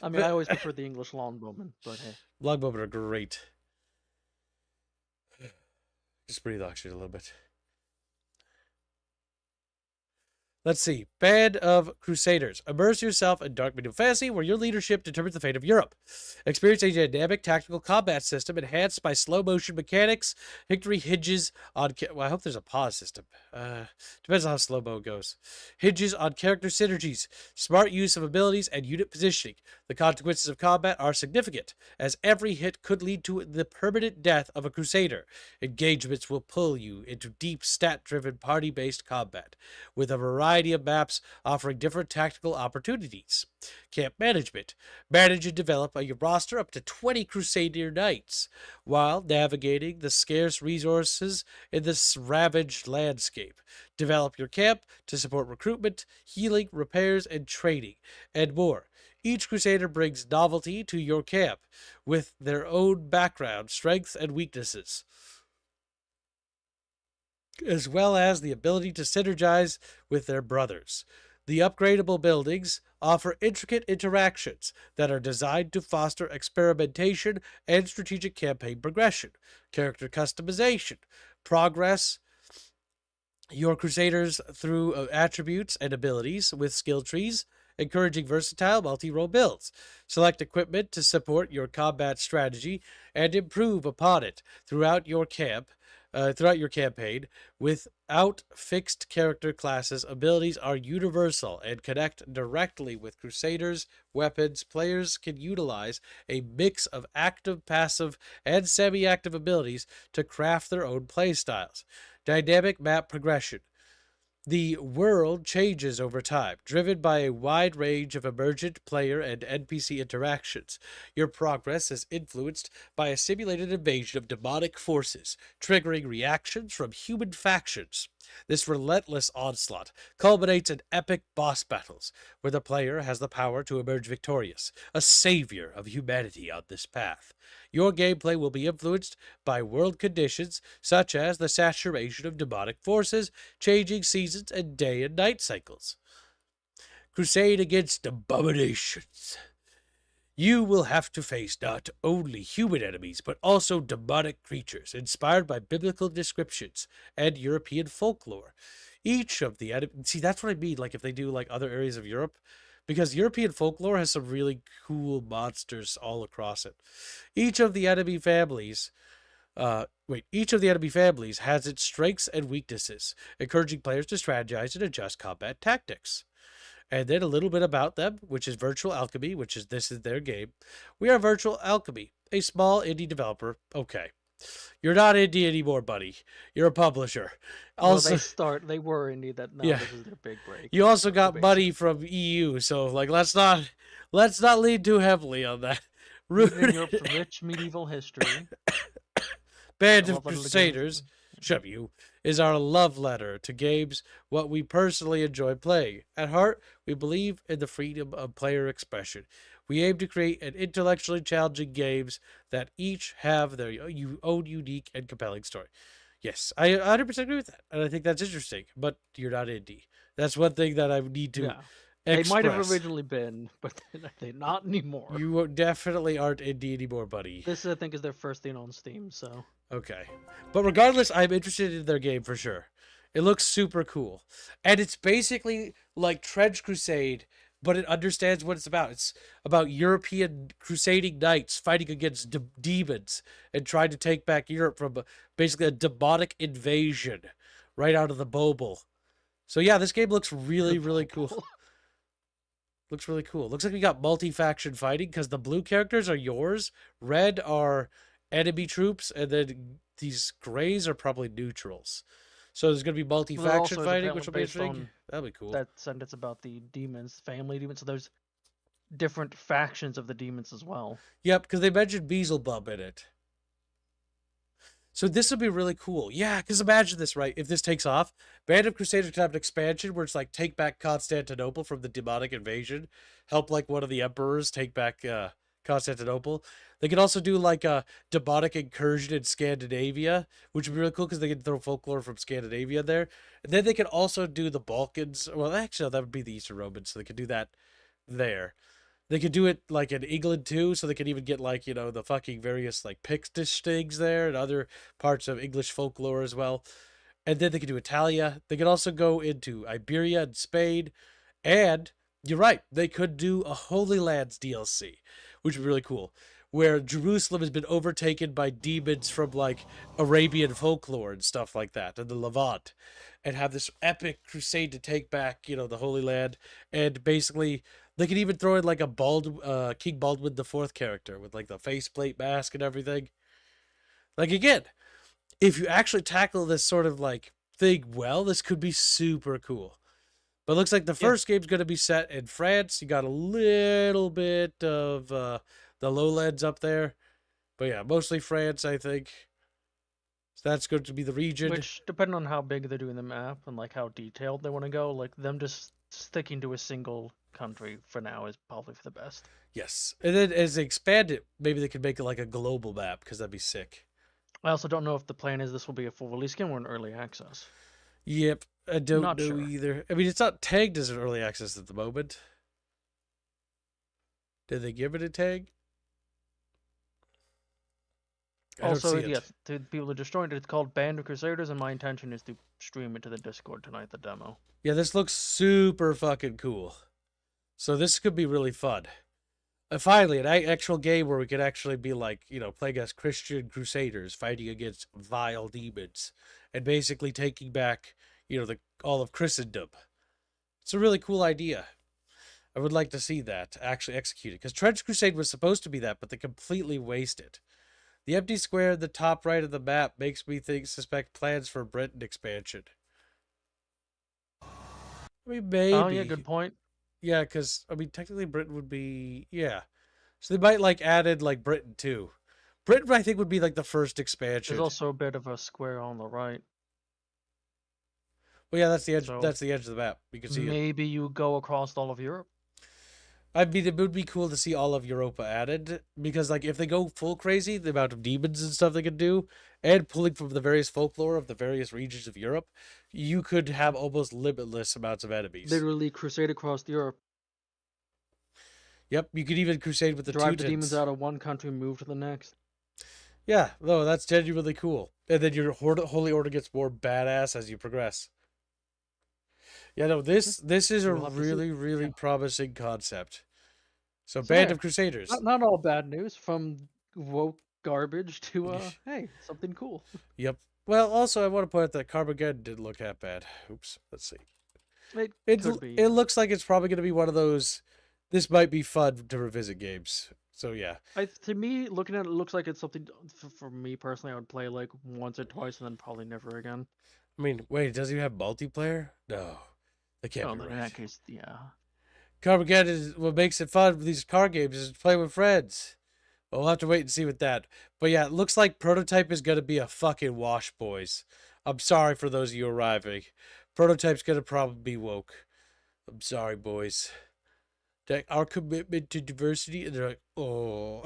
mean, I always prefer the English longbowmen, but hey. Longbowmen are great. Just breathe actually a little bit. Let's see. Band of Crusaders. Immerse yourself in dark medieval fantasy where your leadership determines the fate of Europe. Experience a dynamic tactical combat system enhanced by slow motion mechanics. Victory hinges on... Well, I hope there's a pause system. Depends on how slow-mo goes. Hinges on character synergies, smart use of abilities, and unit positioning. The consequences of combat are significant, as every hit could lead to the permanent death of a Crusader. Engagements will pull you into deep stat-driven party-based combat, with a variety of maps offering different tactical opportunities. Camp management. Manage and develop a roster up to 20 Crusader Knights, while navigating the scarce resources in this ravaged landscape. Develop your camp to support recruitment, healing, repairs, and training, and more. Each Crusader brings novelty to your camp, with their own background, strengths, and weaknesses, as well as the ability to synergize with their brothers. The upgradable buildings offer intricate interactions that are designed to foster experimentation and strategic campaign progression, character customization, progress your Crusaders through attributes and abilities with skill trees, encouraging versatile multi-role builds. Select equipment to support your combat strategy and improve upon it throughout your campaign. Without fixed character classes, abilities are universal and connect directly with Crusaders' weapons. Players can utilize a mix of active, passive, and semi-active abilities to craft their own playstyles. Dynamic map progression. The world changes over time, driven by a wide range of emergent player and NPC interactions. Your progress is influenced by a simulated invasion of demonic forces, triggering reactions from human factions. This relentless onslaught culminates in epic boss battles, where the player has the power to emerge victorious, a savior of humanity on this path. Your gameplay will be influenced by world conditions such as the saturation of demonic forces, changing seasons, and day and night cycles. Crusade against abominations. You will have to face not only human enemies, but also demonic creatures inspired by biblical descriptions and European folklore. Each of the enemies... See, that's what I mean, like if they do like other areas of Europe, because European folklore has some really cool monsters all across it. Each of the enemy families has its strengths and weaknesses, encouraging players to strategize and adjust combat tactics. And then a little bit about them, which is Virtual Alchemy, this is their game. We are Virtual Alchemy, a small indie developer. Okay. You're not indie anymore, buddy. You're a publisher. Also, They were indie. That now yeah. This is their big break. You also got money from EU, so like let's not lean too heavily on that. Rooted in Europe's rich medieval history. Band of Crusaders, shut you, is our love letter to games, what we personally enjoy playing. At heart, we believe in the freedom of player expression. We aim to create an intellectually challenging games that each have their own unique and compelling story. Yes, I 100% agree with that, and I think that's interesting, but you're not indie. That's one thing that I need to They express. might have originally been, but they're not anymore. You definitely aren't indie anymore, buddy. This, I think, is their first thing on Steam, so... Okay. But regardless, I'm interested in their game for sure. It looks super cool. And it's basically like Trench Crusade, but it understands what it's about. It's about European crusading knights fighting against demons and trying to take back Europe from basically a demonic invasion right out of the Bible. So yeah, this game looks really, Good really pull. cool. Looks really cool. Looks like we got multi-faction fighting because the blue characters are yours, red are enemy troops, and then these grays are probably neutrals. So there's gonna be Well, that multi-faction also is fighting, which apparently will be based interesting. on That'll be cool. that sentence about the demons, family demons. So there's different factions of the demons as well. Yep, because they mentioned Beelzebub in it. So this would be really cool. Yeah, because imagine this, right? If this takes off, Band of Crusaders could have an expansion where it's like take back Constantinople from the demonic invasion, help like one of the emperors take back Constantinople. They could also do like a demonic incursion in Scandinavia, which would be really cool because they could throw folklore from Scandinavia there. And then they could also do the Balkans. Well, actually, no, that would be the Eastern Romans, so they could do that there. They could do it like in England too, so they could even get like, the fucking various like Pictish things there and other parts of English folklore as well. And then they could do Italia. They could also go into Iberia and Spain. And you're right, they could do a Holy Lands DLC, which would be really cool. Where Jerusalem has been overtaken by demons from like Arabian folklore and stuff like that, and the Levant, and have this epic crusade to take back, the Holy Land, and basically they could even throw in like a King Baldwin the Fourth character with like the faceplate mask and everything. Like again, if you actually tackle this sort of like thing well, this could be super cool. But it looks like the first game's going to be set in France. You got a little bit of the lowlands up there. But yeah, mostly France, I think. So that's going to be the region. Which, depending on how big they're doing the map and like how detailed they want to go, like them just sticking to a single country for now is probably for the best. Yes. And then as they expand it, maybe they could make it like a global map because that'd be sick. I also don't know if the plan is this will be a full release game or an early access. Yep. I don't Not know sure. either. I mean, it's not tagged as an early access at the moment. Did they give it a tag? I don't Also, see it. yes, to people who destroyed it, it's called Band of Crusaders, and my intention is to stream it to the Discord tonight, the demo. Yeah, this looks super fucking cool. So this could be really fun. Finally, an actual game where we could actually be like, playing as Christian crusaders fighting against vile demons and basically taking back, all of Christendom. It's a really cool idea. I would like to see that actually executed because Trench Crusade was supposed to be that, but they completely wasted it. The empty square at the top right of the map makes me suspect plans for Britain expansion. I mean, maybe. Oh, yeah, good point. Yeah, because, technically Britain would be... Yeah. So they might, added, Britain, too. Britain, I think, would be, the first expansion. There's also a bit of a square on the right. Well, yeah, that's the edge. So that's the edge of the map. You can see it. maybe you go across all of Europe. I mean, it would be cool to see all of Europa added because, if they go full crazy, the amount of demons and stuff they could do, and pulling from the various folklore of the various regions of Europe, you could have almost limitless amounts of enemies. Literally crusade across Europe. Yep, you could even crusade with the Drive Teutons. the demons out of one country, move to the next. Yeah, no, that's genuinely cool. And then your Holy Order gets more badass as you progress. Yeah, no, this is a We'll have to see. really promising concept. So, So Band yeah, of Crusaders. Not all bad news from woke garbage to hey, something cool. Yep. Well, also, I want to point out that Carmageddon didn't look that bad. Oops. Let's see. It could be. It looks like it's probably going to be one of those, this might be fun to revisit games. So, yeah. To me, looking at it, looks like it's something for me personally. I would play like once or twice and then probably never again. I mean, wait, does he have multiplayer? No. That can't Oh, be in right. that case, yeah. Carmageddon is what makes it fun with these card games is to play with friends. We'll have to wait and see with that. But yeah, it looks like Prototype is going to be a fucking wash, boys. I'm sorry for those of you arriving. Prototype's going to probably be woke. I'm sorry, boys. Our commitment to diversity, and they're like, oh.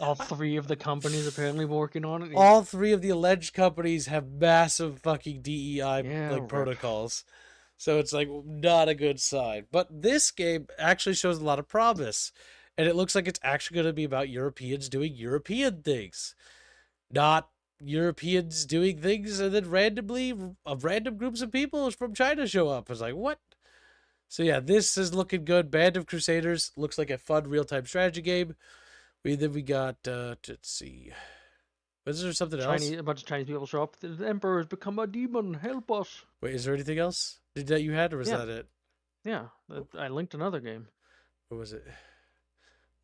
All three of the companies apparently working on it. All three of the alleged companies have massive fucking DEI Yeah, rip. protocols. So it's not a good sign. But this game actually shows a lot of promise. And it looks like it's actually going to be about Europeans doing European things. Not Europeans doing things and then randomly, random groups of people from China show up. It's like, what? So yeah, this is looking good. Band of Crusaders looks like a fun real-time strategy game. Then we got, let's see. Is there something else? A bunch of Chinese people show up. The emperor has become a demon. Help us! Wait, is there anything else? That you had, or was Yeah. that it? Yeah, I linked another game. What was it?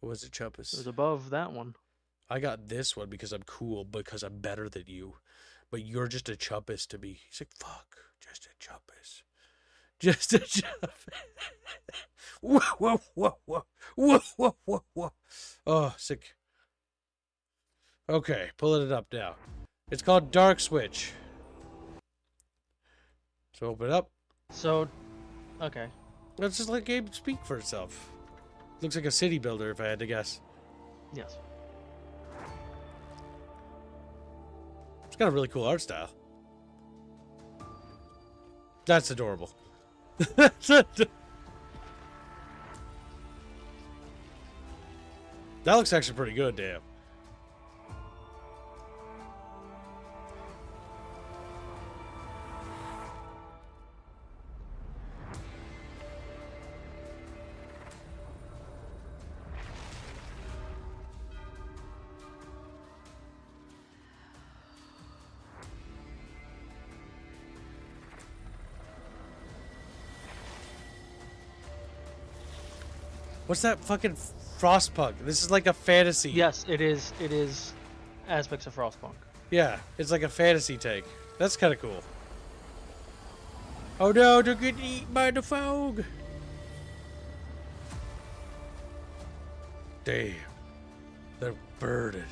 What was it, Chuppus? It was above that one. I got this one because I'm cool, because I'm better than you. But you're just a Chuppus to me. He's like, fuck, just a Chuppus. Just a Chuppus. Whoa, whoa, whoa, whoa, whoa, whoa, whoa, whoa. Oh, sick. Okay, pulling it up now. It's called Dark Switch. So open it up. So, okay. Let's just let the game speak for itself. Looks like a city builder, if I had to guess. Yes. It's got a really cool art style. That's adorable. That looks actually pretty good, damn. What's that fucking Frostpunk? This is like a fantasy. Yes, it is. It is aspects of Frostpunk. Yeah, it's like a fantasy take. That's kind of cool. Oh no, they're getting eaten by the fog. Damn. They're birded.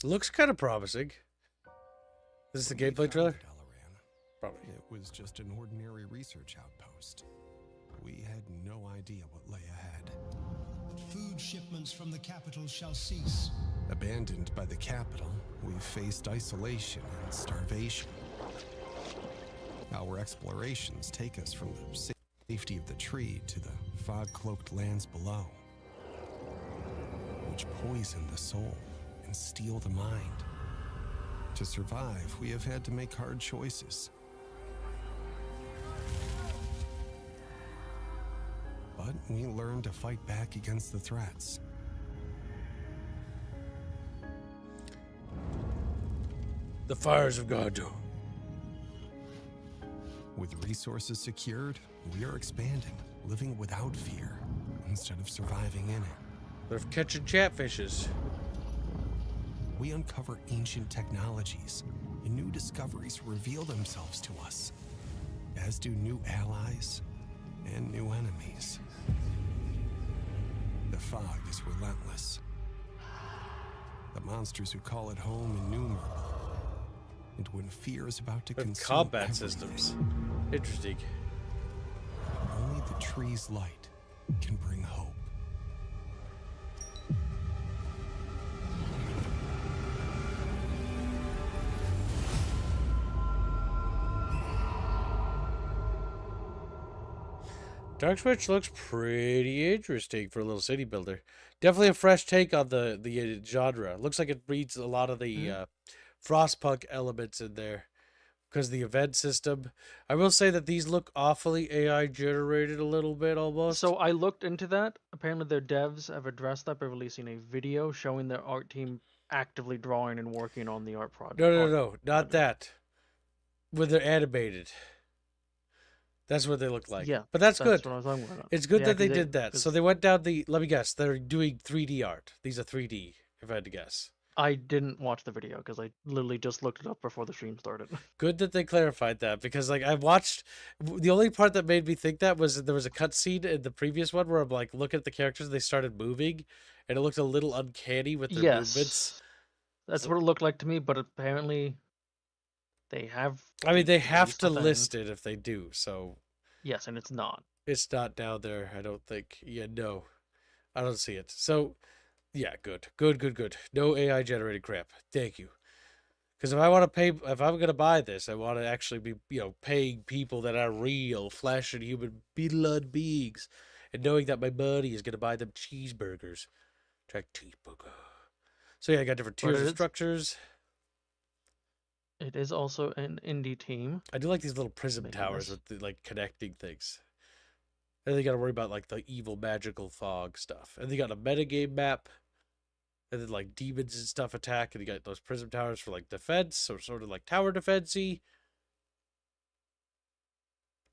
Looks kind of promising. Is this the gameplay trailer? Probably. It was just an ordinary research outpost. We had no idea what lay ahead. Food shipments from the capital shall cease. Abandoned by the capital, we faced isolation and starvation. Our explorations take us from the safety of the tree to the fog-cloaked lands below, which poison the soul and steal the mind. To survive, we have had to make hard choices. But we learned to fight back against the threats. The fires of God. With resources secured, we are expanding, living without fear, instead of surviving in it. They're catching chatfishes. We uncover ancient technologies, and new discoveries reveal themselves to us, as do new allies and new enemies. The fog is relentless. The monsters who call it home innumerable. And when fear is about to With consume combat everything, systems. Interesting. only the tree's light can bring hope. Dark Switch looks pretty interesting for a little city builder. Definitely a fresh take on the genre. Looks like it breeds a lot of the Frostpunk elements in there. Because the event system. I will say that these look awfully AI generated a little bit almost. So I looked into that. Apparently, their devs have addressed that by releasing a video showing their art team actively drawing and working on the art project. No, not that. When they're animated. That's what they look like. Yeah, but that's good. What I was talking about. It's good Yeah, that they 'cause did that. So they went down the. Let me guess. They're doing 3D art. These are 3D, if I had to guess. I didn't watch the video because I literally just looked it up before the stream started. Good that they clarified that, because like I watched, the only part that made me think that was there was a cutscene in the previous one where I'm like looking at the characters and they started moving, and it looked a little uncanny with their movements. That's what it looked like to me, but apparently they have. I mean, they have released to a thing. list it if they do, so Yes, and it's not. it's not down there. I don't think. Yeah, no, I don't see it. So, yeah, good. No AI generated crap. Thank you. Because if I want to pay, if I'm gonna buy this, I want to actually be, paying people that are real flesh and human blood beings, and knowing that my money is gonna buy them cheeseburgers. Track T Booker. So yeah, I got different But tiers it of is- structures. It is also an indie team. I do like these little prism Making towers this. with the like connecting things. And they got to worry about like the evil magical fog stuff. And they got a metagame map. And then like demons and stuff attack. And you got those prism towers for like defense. So sort of like tower defense-y.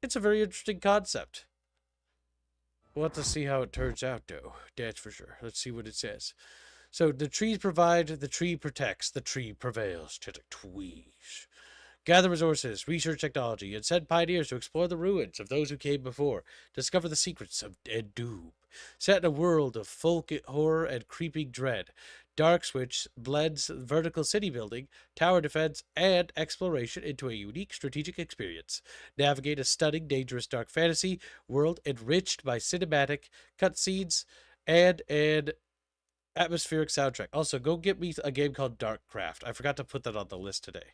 It's a very interesting concept. We'll have to see how it turns out, though. That's for sure. Let's see what it says. So the trees provide, the tree protects, the tree prevails. Tweeze. Gather resources, research technology, and send pioneers to explore the ruins of those who came before. Discover the secrets of and doom. Set in a world of folk horror and creeping dread. Dark Switch blends vertical city building, tower defense, and exploration into a unique strategic experience. Navigate a stunning, dangerous dark fantasy world enriched by cinematic cutscenes and an atmospheric soundtrack. Also, go get me a game called Darkcraft. I forgot to put that on the list today.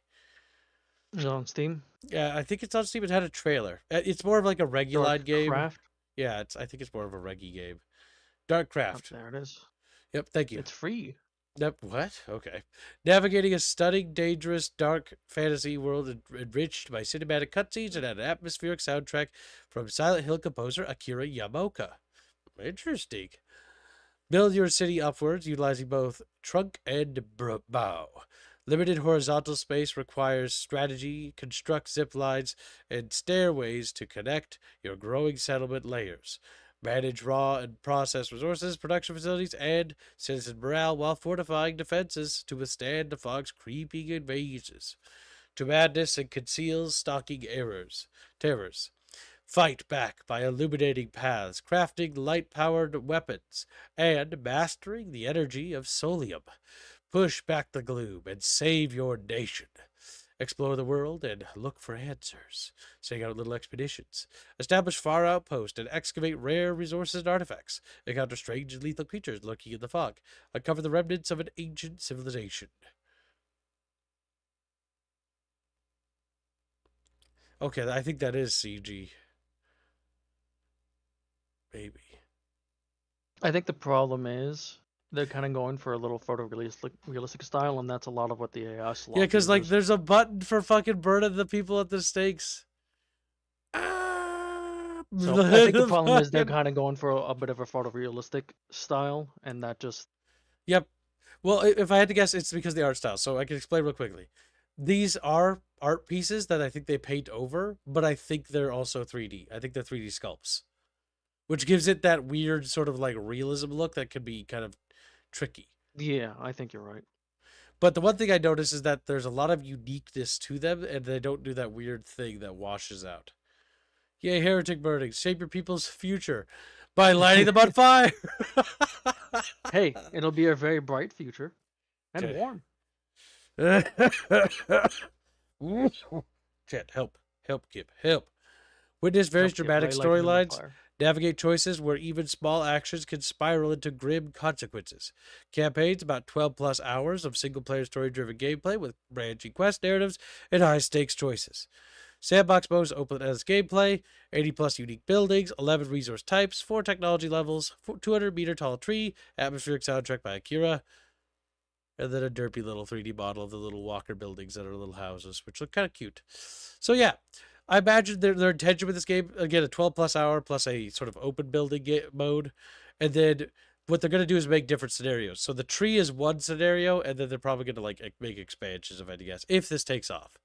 Is it on Steam? Yeah, I think it's on Steam. It had a trailer. It's more of like a regular game. Craft? Yeah, I think it's more of a reggie game. Oh, Darkcraft. there it is. Yep, thank you. It's free. Yep, what? Okay. Navigating a stunning, dangerous, dark fantasy world enriched by cinematic cutscenes and an atmospheric soundtrack from Silent Hill composer Akira Yamaoka. Interesting. Build your city upwards, utilizing both trunk and bow. Limited horizontal space requires strategy. Construct zip lines and stairways to connect your growing settlement layers. Manage raw and processed resources, production facilities, and citizen morale while fortifying defenses to withstand the fog's creeping invasions. To madness and conceals stalking terrors. Fight back by illuminating paths, crafting light-powered weapons, and mastering the energy of Solium. Push back the gloom and save your nation. Explore the world and look for answers. Send out little expeditions. Establish far outposts and excavate rare resources and artifacts. Encounter strange and lethal creatures lurking in the fog. Uncover the remnants of an ancient civilization. Okay, I think that is CG. Maybe. I think the problem is they're kind of going for a little photorealistic style, and that's a lot of what the AI slot. Yeah, because like uses. there's a button for fucking burning the people at the stakes. Ah, So I think the problem is they're kind of going for a bit of a photorealistic style, and that just Yep. Well, if I had to guess, it's because of the art style. So I can explain real quickly. These are art pieces that I think they paint over, but I think they're also 3D. I think they're 3D sculpts, which gives it that weird sort of like realism look that can be kind of tricky. yeah, I think you're right. But the one thing I notice is that there's a lot of uniqueness to them, and they don't do that weird thing that washes out. Yay, heretic burning. Shape your people's future by lighting them on fire. Hey, it'll be a very bright future and Okay. warm. Chat, help, Kip, help. Witness various Help get dramatic right lighted on storylines. fire. Navigate choices where even small actions can spiral into grim consequences. Campaigns about 12 plus hours of single player story driven gameplay with branching quest narratives and high stakes choices. Sandbox modes open as gameplay, 80 plus unique buildings, 11 resource types, 4 technology levels, 200-meter tall tree, atmospheric soundtrack by Akira, and then a derpy little 3D model of the little walker buildings that are little houses, which look kind of cute. So yeah, I imagine their intention with this game, again, a 12 plus hour plus a sort of open building mode, and then what they're going to do is make different scenarios. So the tree is one scenario, and then they're probably going to like make expansions, if I had to guess, if this takes off.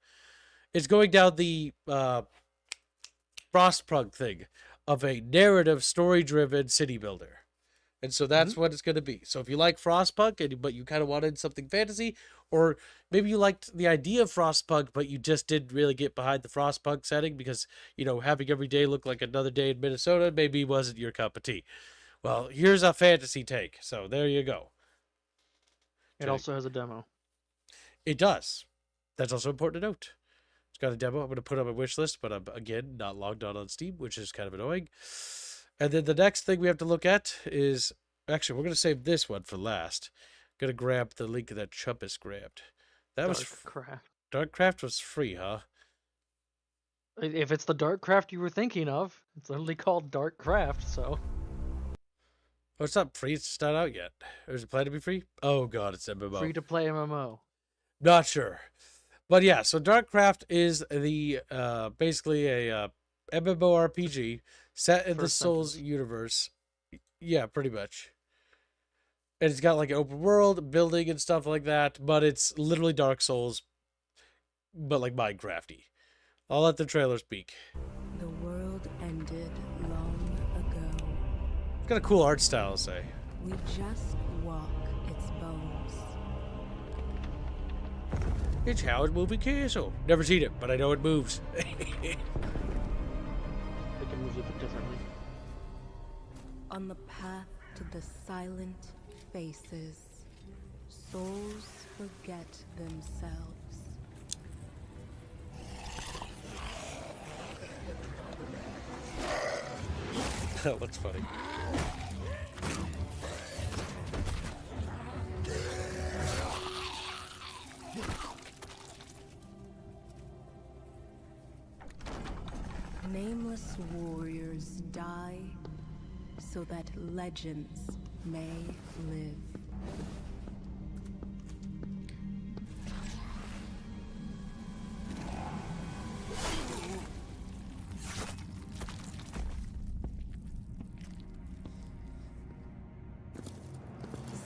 It's going down the Frostpunk thing of a narrative, story-driven city builder. And so that's what it's going to be. So if you like Frostpunk, but you kind of wanted something fantasy, or maybe you liked the idea of Frostpunk, but you just didn't really get behind the Frostpunk setting because, you know, having every day look like another day in Minnesota maybe wasn't your cup of tea. Well, here's a fantasy take. So there you go. It also has a demo. It does. That's also important to note. It's got a demo I'm going to put on my wish list, but I'm, again, not logged on Steam, which is kind of annoying. And then the next thing we have to look at is... Actually, we're going to save this one for last. Going to grab the link that Chumpus grabbed. That was... Darkcraft. Darkcraft was free, huh? If it's the Darkcraft you were thinking of, it's literally called Darkcraft, so... Oh, it's not free. It's just not out yet. Or is it planned to be free? Oh god, it's MMO. Free to play MMO. Not sure. But yeah, so Darkcraft is the basically a MMORPG set in the First Souls sentence. universe. Yeah, pretty much. And it's got like an open world, building and stuff like that, but it's literally Dark Souls, but like Minecrafty. I'll let the trailer speak. The world ended long ago. It's got a cool art style, I'll say. We just walk its bones. It's Howard's Moving Castle. Never seen it, but I know it moves. They can move a bit differently. On the path to the silent faces, souls forget themselves. What's funny? Nameless warriors die so that legends may live.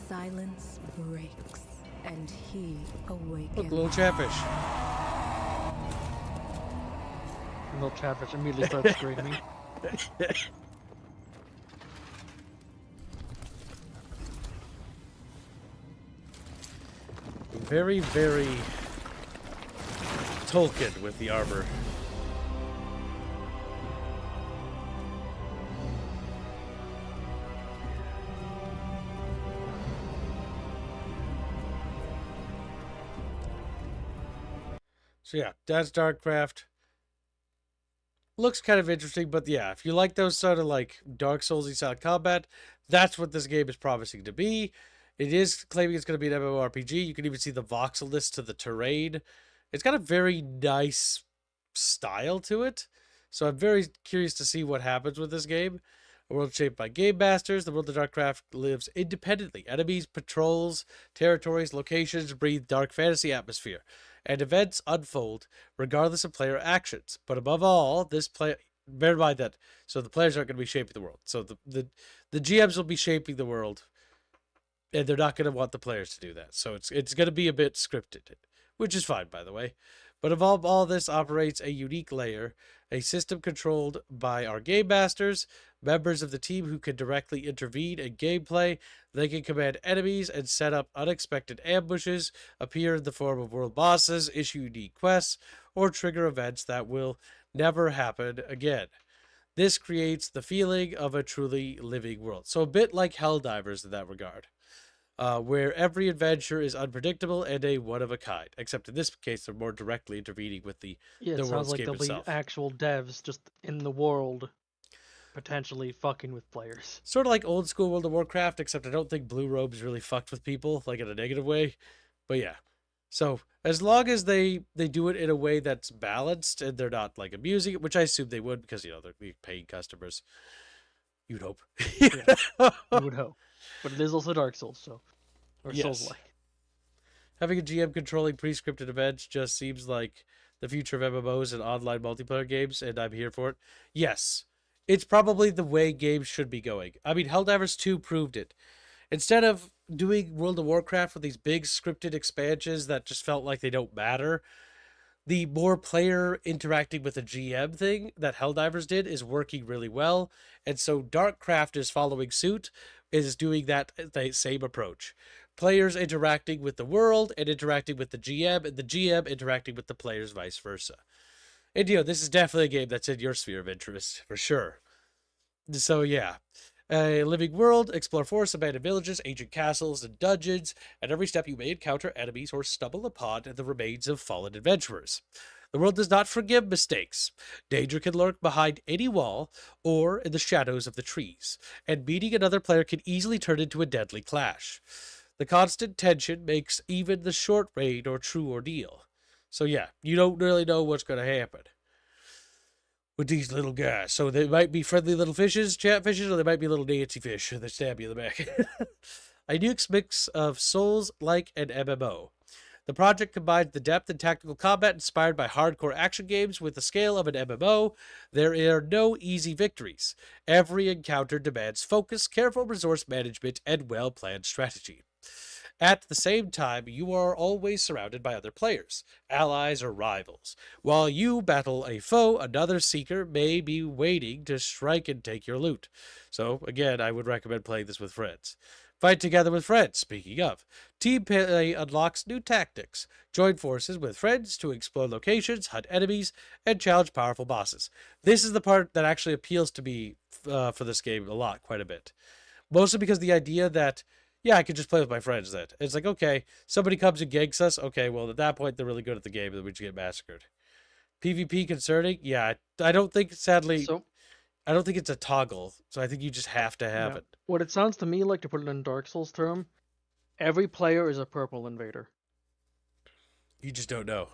Silence breaks, and he awakens. Look, little chatfish. And little Chatfish immediately starts screaming. Very, very Tolkien with the armor. So yeah, that's Darkcraft. Looks kind of interesting, but yeah, if you like those sort of like Dark Souls-y style combat, that's what this game is promising to be. It is claiming it's going to be an MMORPG. You can even see the voxelness to the terrain. It's got a very nice style to it. So I'm very curious to see what happens with this game. A world shaped by game masters, the world of Darkcraft lives independently. Enemies, patrols, territories, locations breathe dark fantasy atmosphere, and events unfold regardless of player actions. But above all, bear in mind that so the players aren't going to be shaping the world. So the GMs will be shaping the world, and they're not going to want the players to do that. So it's going to be a bit scripted, which is fine, by the way. But above all this operates a unique layer, a system controlled by our game masters, members of the team who can directly intervene in gameplay. They can command enemies and set up unexpected ambushes, appear in the form of world bosses, issue unique quests, or trigger events that will never happen again. This creates the feeling of a truly living world. So a bit like Helldivers in that regard. Where every adventure is unpredictable and a one-of-a-kind. Except in this case, they're more directly intervening with the Yeah, it the sounds like worldscape there'll itself. be actual devs just in the world potentially fucking with players. Sort of like old school World of Warcraft, except I don't think Blue Robes really fucked with people, like in a negative way. But yeah. So as long as they do it in a way that's balanced and they're not like abusing it, which I assume they would because, they're paying customers. You'd hope. Yeah, you would hope. But it is also Dark Souls, so. Or Yes. Souls-like. Having a GM controlling pre-scripted events just seems like the future of MMOs and online multiplayer games, and I'm here for it. Yes, it's probably the way games should be going. I mean, Helldivers 2 proved it. Instead of doing World of Warcraft with these big scripted expansions that just felt like they don't matter, the more player interacting with a GM thing that Helldivers did is working really well. And so Darkcraft is following suit, is doing that same approach. Players interacting with the world and interacting with the GM, and the GM interacting with the players, vice versa. And this is definitely a game that's in your sphere of interest, for sure. So yeah. A living world, explore forests, abandoned villages, ancient castles, and dungeons. At every step you may encounter enemies or stumble upon the remains of fallen adventurers. The world does not forgive mistakes. Danger can lurk behind any wall or in the shadows of the trees, and meeting another player can easily turn into a deadly clash. The constant tension makes even the short raid or true ordeal. So yeah, you don't really know what's going to happen. with these little guys. So they might be friendly little fishes, chatfishes, or they might be little Nancy fish that stab you in the back. A new mix of Souls-like and MMO. The project combines the depth and tactical combat inspired by hardcore action games with the scale of an MMO. There are no easy victories. Every encounter demands focus, careful resource management, and well-planned strategy. At the same time, you are always surrounded by other players, allies, or rivals. While you battle a foe, another seeker may be waiting to strike and take your loot. So, again, I would recommend playing this with friends. Fight together with friends, speaking of. Team play unlocks new tactics. Join forces with friends to explore locations, hunt enemies, and challenge powerful bosses. This is the part that actually appeals to me for this game a lot, quite a bit. Mostly because the idea that, yeah, I could just play with my friends then. It's like, okay, somebody comes and ganks us. Okay, well, at that point, they're really good at the game, and then we just get massacred. PvP concerning? Yeah, I don't think, sadly, So I don't think it's a toggle. So I think you just have to have yeah, it. what it sounds to me like, to put it in Dark Souls term, every player is a purple invader. You just don't know.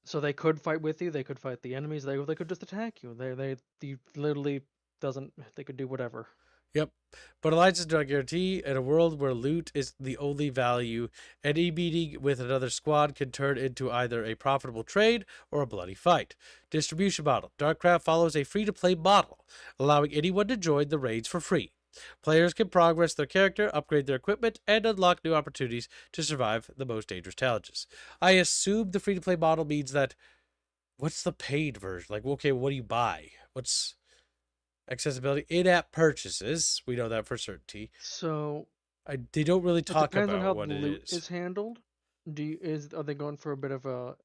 So they could fight with you, they could fight the enemies, they could just attack you. You literally doesn't, they could do whatever. Yep. But alliances do not guarantee. In a world where loot is the only value, any meeting with another squad can turn into either a profitable trade or a bloody fight. Distribution model. Darkcraft follows a free-to-play model, allowing anyone to join the raids for free. Players can progress their character, upgrade their equipment, and unlock new opportunities to survive the most dangerous challenges. I assume the free-to-play model means that, what's the paid version? Like, okay, what do you buy? What's accessibility? In-app purchases. We know that for certainty. So They don't really it talk depends on how about what the it loot is. is handled. Are they going for a bit of a,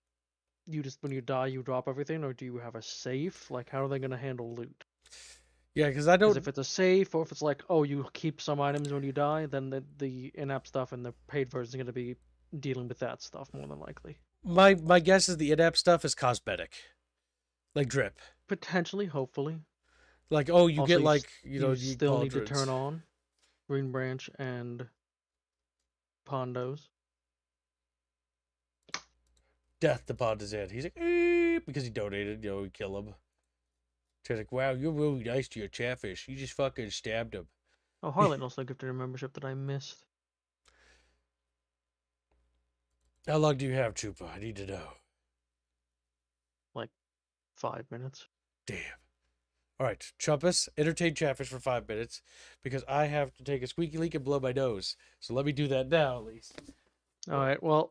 you just, when you die you drop everything, or do you have a safe? Like, how are they going to handle loot? Yeah, because I Because don't. if it's a safe, or if it's like, oh, you keep some items when you die, then the in-app stuff and the paid version is going to be dealing with that stuff more than likely. My guess is the in-app stuff is cosmetic, like drip. Potentially, hopefully. Like, oh, you Also, get like you you still need to cauldrons. turn on Green Branch and Pondos. Death to Pondazan. He's like, because he donated. We kill him. She's like, wow, you're really nice to your chatfish. You just fucking stabbed him. Oh, Harlan also gifted a membership that I missed. How long do you have, Chupa? I need to know. Like 5 minutes. Damn. All right, Chumpus, entertain Chatfish for 5 minutes because I have to take a squeaky leak and blow my nose. So let me do that now, at least. All right. Well,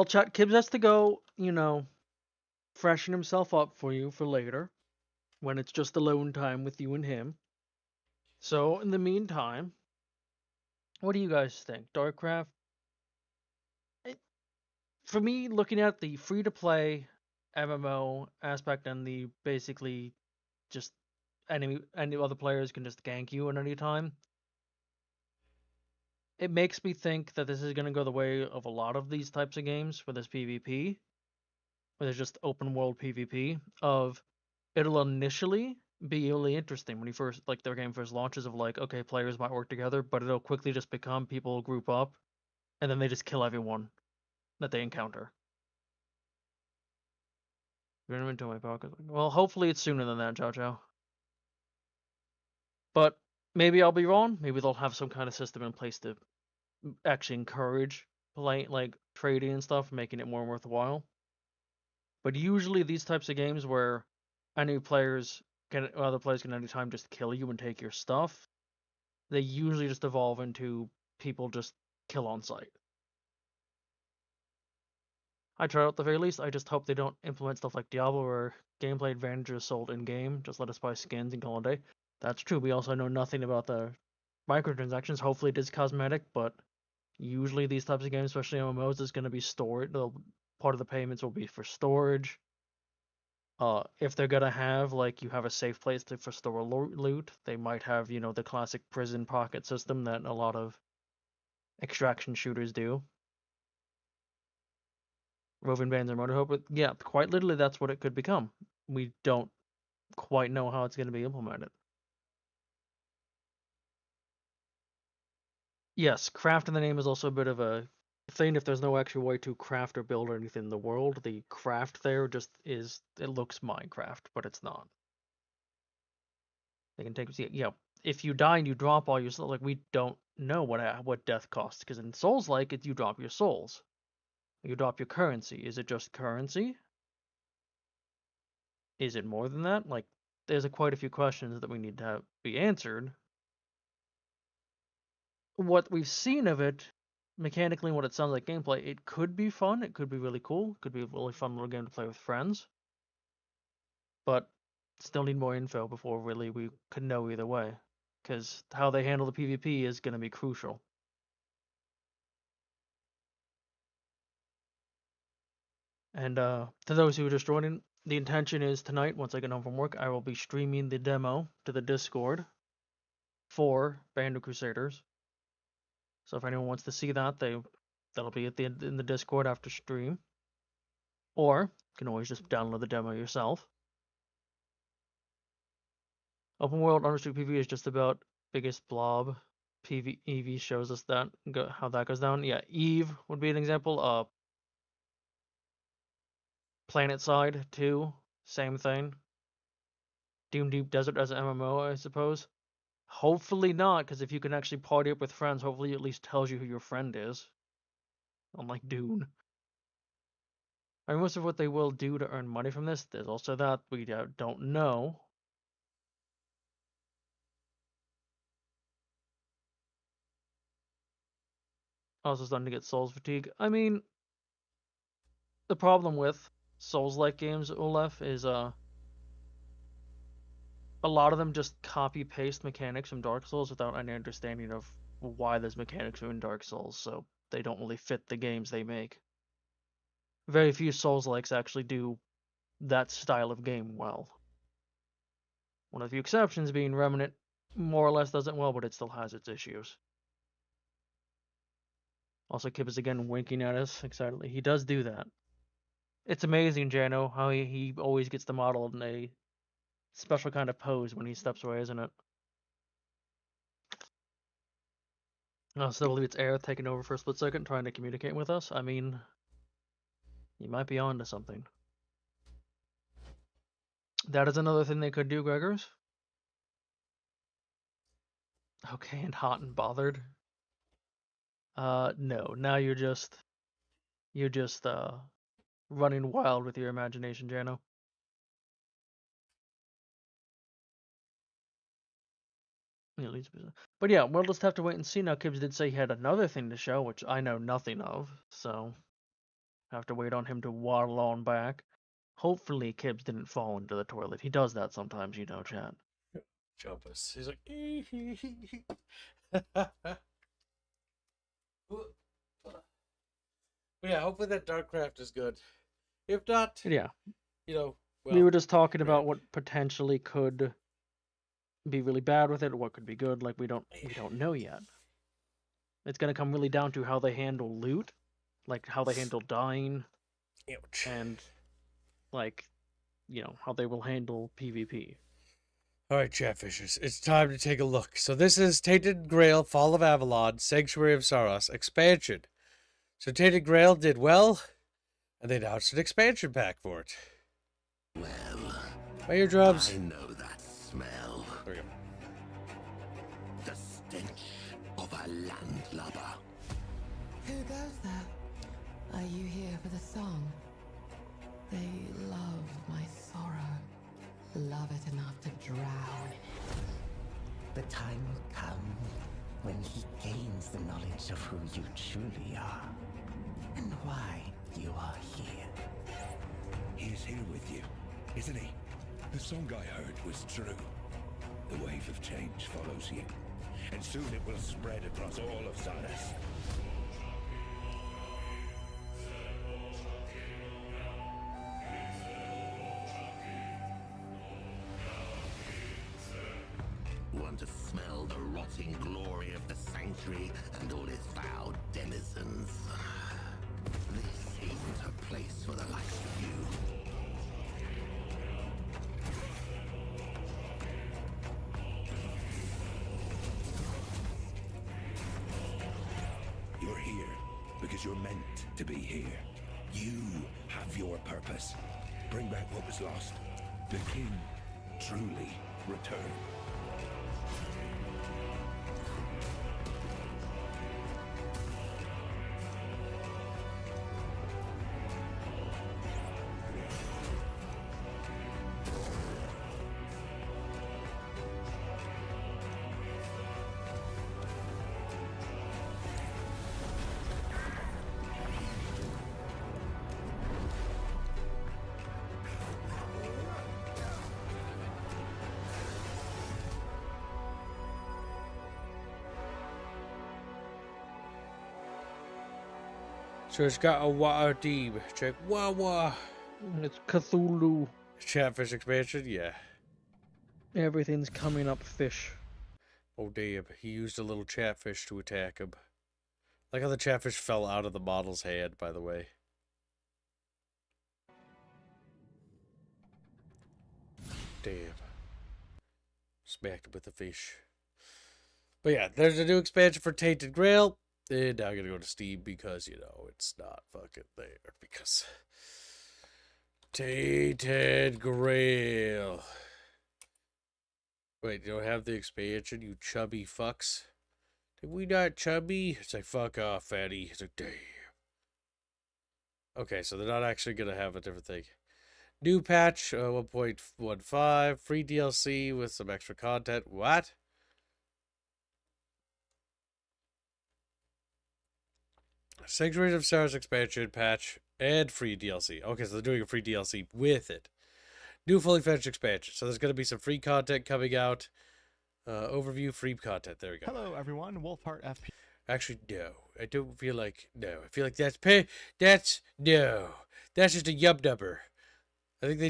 Chat Kibbs has to go. Freshen himself up for you for later, when it's just alone time with you and him. So in the meantime, what do you guys think? Darkcraft? For me, looking at the free-to-play MMO aspect and the basically just any other players can just gank you at any time, it makes me think that this is going to go the way of a lot of these types of games where there's PvP, where there's just open world PvP. Of it'll initially be really interesting when you first, like, their game first launches, of like, okay, players might work together, but it'll quickly just become people group up and then they just kill everyone that they encounter. You're into my pocket. Well, hopefully it's sooner than that, Chow Chow. But maybe I'll be wrong. Maybe they'll have some kind of system in place to actually encourage like trading and stuff, making it more worthwhile. But usually these types of games where other players can anytime just kill you and take your stuff, they usually just evolve into people just kill on sight. I try out the very least. I just hope they don't implement stuff like Diablo where gameplay advantage is sold in game. Just let us buy skins and call it a day. That's true. We also know nothing about the microtransactions. Hopefully it is cosmetic, but usually these types of games, especially MMOs, is going to be stored. Part of the payments will be for storage. If they're gonna have, like, you have a safe place for store loot, they might have, the classic prison pocket system that a lot of extraction shooters do. Roving bands or motorhope, but yeah, quite literally that's what it could become. We don't quite know how it's going to be implemented. Yes, craft in the name is also a bit of a thing. If there's no actual way to craft or build anything in the world, the craft there just is, it looks Minecraft, but it's not. They can take, yeah. If you die and you drop all your souls, like we don't know what death costs, because in Souls like you drop your souls, you drop your currency. Is it just currency? Is it more than that? Like, there's quite a few questions that we need to have be answered. What we've seen of it, mechanically, what it sounds like gameplay, it could be fun. It could be really cool. It could be a really fun little game to play with friends. But still need more info before really we could know either way, because how they handle the PvP is going to be crucial. And to those who are just joining, the intention is tonight, once I get home from work, I will be streaming the demo to the Discord for Band of Crusaders. So if anyone wants to see that, that'll be in the Discord after stream. Or you can always just download the demo yourself. Open World Unrestricted PvP is just about biggest blob. EV shows us that how that goes down. Yeah, Eve would be an example. Planet Side 2, same thing. Doom Deep Desert as an MMO, I suppose. Hopefully not, because if you can actually party up with friends, hopefully it at least tells you who your friend is. Unlike Dune. I mean, most of what they will do to earn money from this, there's also that we don't know. Also starting to get Souls fatigue. I mean, the problem with Souls-like games, Olaf, is a lot of them just copy-paste mechanics from Dark Souls without any understanding of why those mechanics are in Dark Souls, so they don't really fit the games they make. Very few Souls-likes actually do that style of game well. One of the few exceptions being Remnant more or less does it well, but it still has its issues. Also, Kip is again winking at us excitedly. He does do that. It's amazing, Jano, how he always gets the model in a special kind of pose when he steps away, isn't it? Oh, so I believe it's Aerith taking over for a split second, trying to communicate with us. I mean, you might be on to something. That is another thing they could do, Gregors. Okay, and hot and bothered. No. Now you're just running wild with your imagination, Jano. But yeah, we'll just have to wait and see. Now, Kibbs did say he had another thing to show, which I know nothing of, so have to wait on him to waddle on back. Hopefully, Kibbs didn't fall into the toilet. He does that sometimes, you know, chat. Jumpus. He's like, But yeah, hopefully that Darkcraft is good. If not, Yeah. You know, well, we were just talking about what potentially could be really bad with it, or what could be good. Like we don't know yet. It's gonna come really down to how they handle loot, like how they handle dying, ouch. And like, you know, how they will handle PvP. All right, Chatfishers, it's time to take a look. So this is Tainted Grail, Fall of Avalon, Sanctuary of Saros, expansion. So Tainted Grail did well, and they announced an expansion pack for it. Well, My eardrums. I know that smell. There we go. The stench of a landlubber. Who goes there? Are you here for the song? They love my sorrow. Love it enough to drown in it. The time will come when he gains the knowledge of who you truly are. And why you are here. He's here with you, isn't he? The song I heard was true. The wave of change follows you. And soon it will spread across all of Saras. Want to smell the rotting glory of the sanctuary and all its foul denizens? This isn't a place for the likes of you. You're here because you're meant to be here. You have your purpose. Bring back what was lost. The king truly returned. So it's got a water deep. Check Wawa. It's Cthulhu. Chatfish expansion, yeah. Everything's coming up fish. Oh damn, he used a little chatfish to attack him. Like how the chatfish fell out of the model's hand, by the way. Damn. Smacked him with the fish. But yeah, there's a new expansion for Tainted Grail. And now I'm gonna go to Steam because, you know, it's not fucking there. Because Tainted Grail. Wait, you don't have the expansion, you chubby fucks? Did we not chubby? It's like, fuck off, fatty. It's like, damn. Okay, so they're not actually gonna have a different thing. New patch, 1.15, free DLC with some extra content. What? Sanctuary of Stars expansion patch and free DLC. Okay, so they're doing a free DLC with it. New fully fledged expansion. So there's going to be some free content coming out. Overview, free content. There we go. Hello, everyone. Wolfheart FP. Actually, no. I don't feel like... No. I feel like that's... No. That's just a yub number. I think they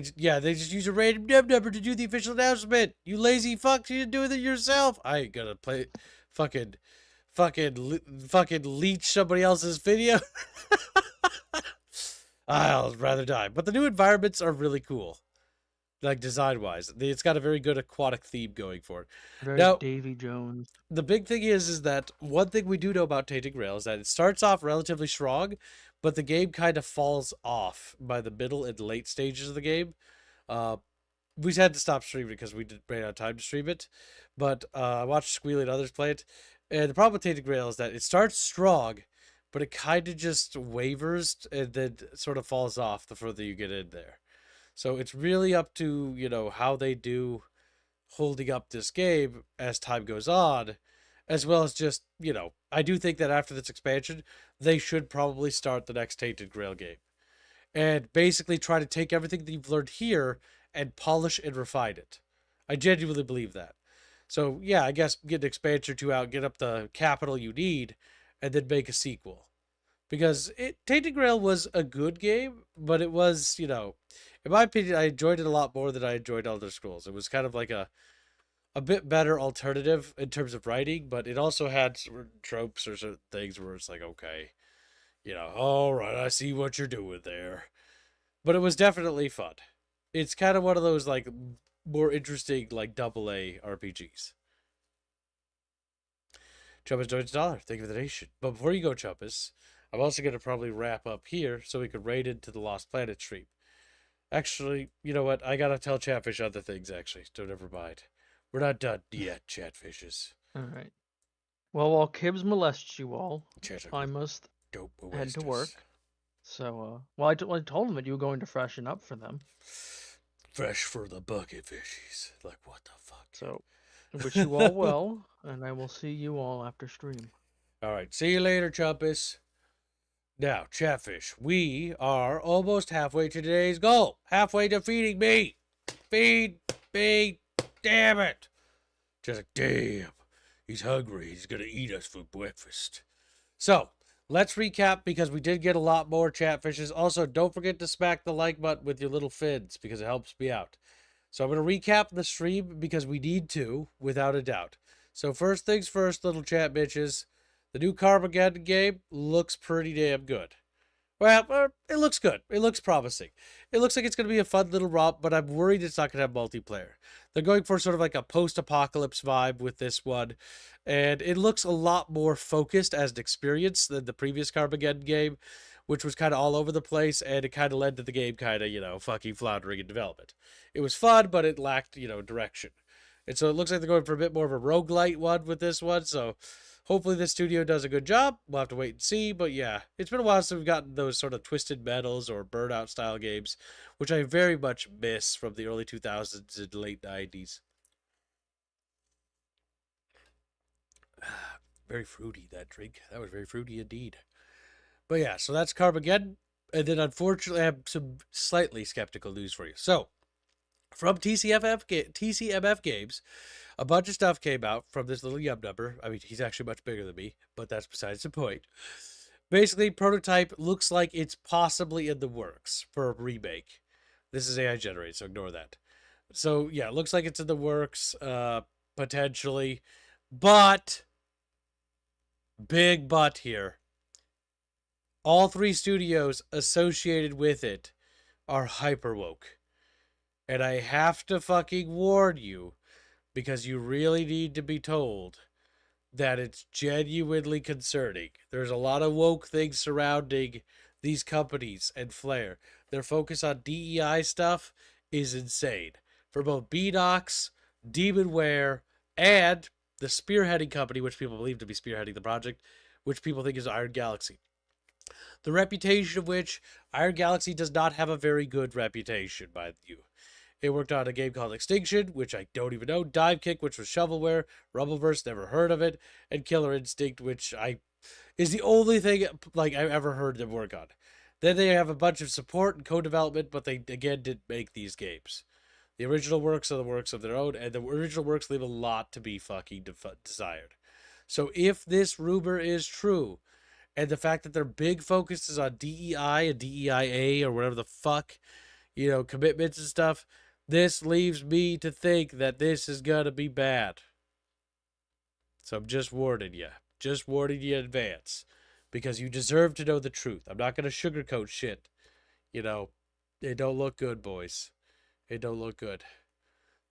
just use a random yub number to do the official announcement. You lazy fucks, you do it yourself. I ain't gonna play... Fucking leech somebody else's video. I'll rather die. But the new environments are really cool. Like, design-wise. It's got a very good aquatic theme going for it. Very now, Davy Jones. The big thing is that one thing we do know about Tainted Grail is that it starts off relatively strong, but the game kind of falls off by the middle and late stages of the game. We had to stop streaming because we ran out of time to stream it. But I watched Squealy and others play it. And the problem with Tainted Grail is that it starts strong, but it kind of just wavers and then sort of falls off the further you get in there. So it's really up to, you know, how they do holding up this game as time goes on, as well as just, you know, I do think that after this expansion, they should probably start the next Tainted Grail game. And basically try to take everything that you've learned here and polish and refine it. I genuinely believe that. So, yeah, I guess get an expansion or two out, get up the capital you need, and then make a sequel. Because Tainted Grail was a good game, but it was, you know, in my opinion, I enjoyed it a lot more than I enjoyed Elder Scrolls. It was kind of like a bit better alternative in terms of writing, but it also had certain tropes or certain things where it's like, okay, you know, all right, I see what you're doing there. But it was definitely fun. It's kind of one of those, like, more interesting, like, AA RPGs. Chumpus donates $1. Thank you for the donation. But before you go, Chumpus, I'm also going to probably wrap up here so we could raid into the Lost Planet stream. Actually, you know what? I got to tell Chatfish other things, actually. So never mind. We're not done yet, Chatfishes. All right. Well, while Kibbs molests you all, I must head to work. So, well, I told them that you were going to freshen up for them. Fresh for the bucket fishies. Like, what the fuck? So, I wish you all well, and I will see you all after stream. All right. See you later, Chumpus. Now, Chatfish, we are almost halfway to today's goal. Halfway to feeding me. Feed me. Damn it. Just like, damn. He's hungry. He's going to eat us for breakfast. So, let's recap because we did get a lot more Chatfishes. Also, don't forget to smack the like button with your little fins because it helps me out. So, I'm going to recap the stream because we need to, without a doubt. So, first things first, little chat bitches. The new CARMAGEDDON game looks pretty damn good. Well, it looks good. It looks promising. It looks like it's going to be a fun little romp, but I'm worried it's not going to have multiplayer. They're going for sort of like a post-apocalypse vibe with this one, and it looks a lot more focused as an experience than the previous CARMAGEDDON game, which was kind of all over the place, and it kind of led to the game kind of, you know, fucking floundering in development. It was fun, but it lacked, you know, direction. And so it looks like they're going for a bit more of a roguelite one with this one, so hopefully this studio does a good job. We'll have to wait and see, but yeah, it's been a while since we've gotten those sort of Twisted Metals or Burnout style games, which I very much miss from the early 2000s and late 90s. Very fruity, that drink. That was very fruity indeed. But yeah, so that's CARMAGEDDON. And then unfortunately, I have some slightly skeptical news for you. So, from TCMF Games, a bunch of stuff came out from this little yum number. I mean, he's actually much bigger than me, but that's besides the point. Basically, prototype looks like it's possibly in the works for a remake. This is AI generated, so ignore that. So yeah, it looks like it's in the works, potentially, but big but here. All 3 studios associated with it are hyper woke. And I have to fucking warn you, because you really need to be told that it's genuinely concerning. There's a lot of woke things surrounding these companies and Flare. Their focus on DEI stuff is insane. For both Beanox, Demonware, and the spearheading company, which people believe to be spearheading the project, which people think is Iron Galaxy. The reputation of which Iron Galaxy does not have a very good reputation, by you. It worked on a game called Extinction, which I don't even know, Dive Kick, which was shovelware, Rumbleverse, never heard of it, and Killer Instinct, which is the only thing like I've ever heard them work on. Then they have a bunch of support and co-development, but they again didn't make these games. The original works are the works of their own, and the original works leave a lot to be fucking desired. So if this rumor is true, and the fact that their big focus is on DEI and DEIA or whatever the fuck, commitments and stuff, this leaves me to think that this is gonna be bad. So I'm just warning you. Just warning you in advance. Because you deserve to know the truth. I'm not gonna sugarcoat shit. It don't look good, boys. It don't look good.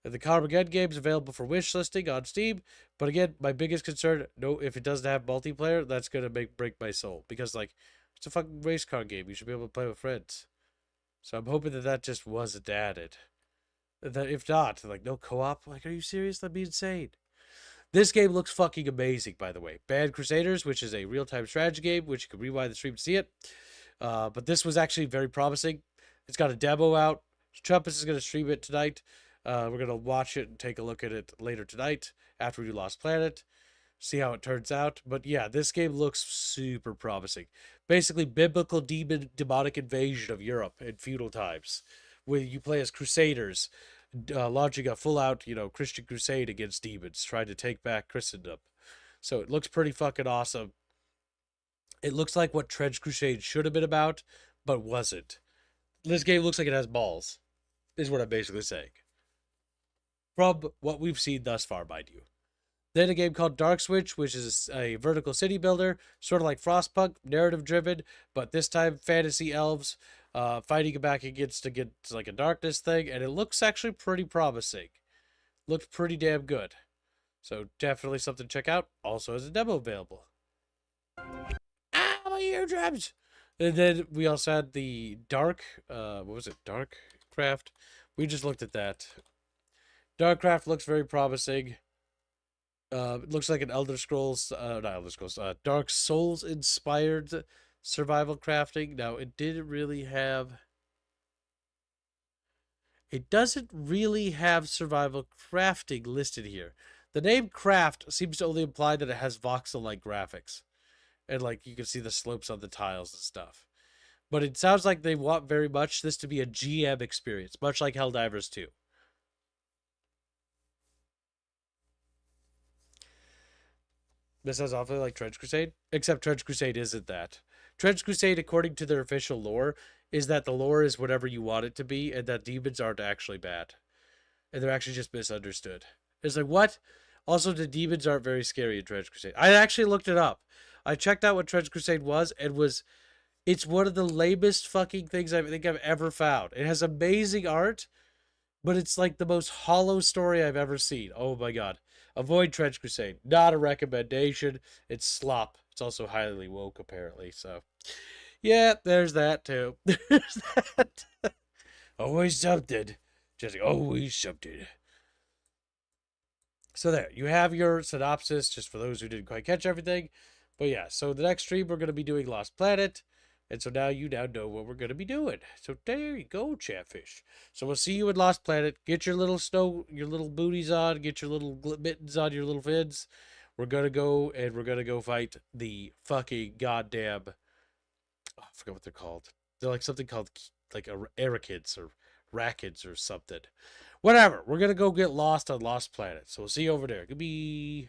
And the CARMAGEDDON game is available for wish listing on Steam. But again, my biggest concern, if it doesn't have multiplayer, that's gonna break my soul. Because it's a fucking race car game. You should be able to play with friends. So I'm hoping that just wasn't added. That if not, no co-op, are you serious? That'd be insane. This game looks fucking amazing, by the way. Band Crusaders, which is a real-time strategy game, which you can rewind the stream to see it. But this was actually very promising. It's got a demo out. Trumpus is going to stream it tonight. We're going to watch it and take a look at it later tonight after we do Lost Planet. See how it turns out. But yeah, this game looks super promising. Basically, biblical demonic invasion of Europe in feudal times, where you play as crusaders, launching a full-out, Christian crusade against demons, trying to take back Christendom. So it looks pretty fucking awesome. It looks like what Trench Crusade should have been about, but wasn't. This game looks like it has balls, is what I'm basically saying. From what we've seen thus far, mind you. Then a game called Dark Switch, which is a vertical city builder, sort of like Frostpunk, narrative-driven, but this time fantasy elves, fighting back against a darkness thing, and it looks actually pretty promising. Looked pretty damn good. So definitely something to check out. Also has a demo available. My eardrums! And then we also had the Dark, Darkcraft? We just looked at that. Darkcraft looks very promising. It looks like an Dark Souls inspired survival crafting. Now, it doesn't really have survival crafting listed here. The name craft seems to only imply that it has voxel-like graphics. And you can see the slopes on the tiles and stuff. But it sounds like they want very much this to be a GM experience, much like Helldivers 2. This sounds awfully like Trench Crusade, except Trench Crusade isn't that. Trench Crusade, according to their official lore, is that the lore is whatever you want it to be, and that demons aren't actually bad. And they're actually just misunderstood. It's what? Also, the demons aren't very scary in Trench Crusade. I actually looked it up. I checked out what Trench Crusade was, and it's one of the lamest fucking things I think I've ever found. It has amazing art, but it's the most hollow story I've ever seen. Oh my god. Avoid Trench Crusade. Not a recommendation. It's slop. It's also highly woke, apparently. So, yeah, there's that, too. There's that. Always something. Just always something. So there. You have your synopsis, just for those who didn't quite catch everything. But yeah, so the next stream, we're going to be doing Lost Planet. And so now you know what we're going to be doing. So there you go, Chatfish. So we'll see you in Lost Planet. Get your little booties on. Get your little mittens on your little fins. We're going to go and we're going to go fight the fucking goddamn... Oh, I forgot what they're called. They're something called Arakids or Rakids or something. Whatever. We're going to go get lost on Lost Planet. So we'll see you over there. Goodbye.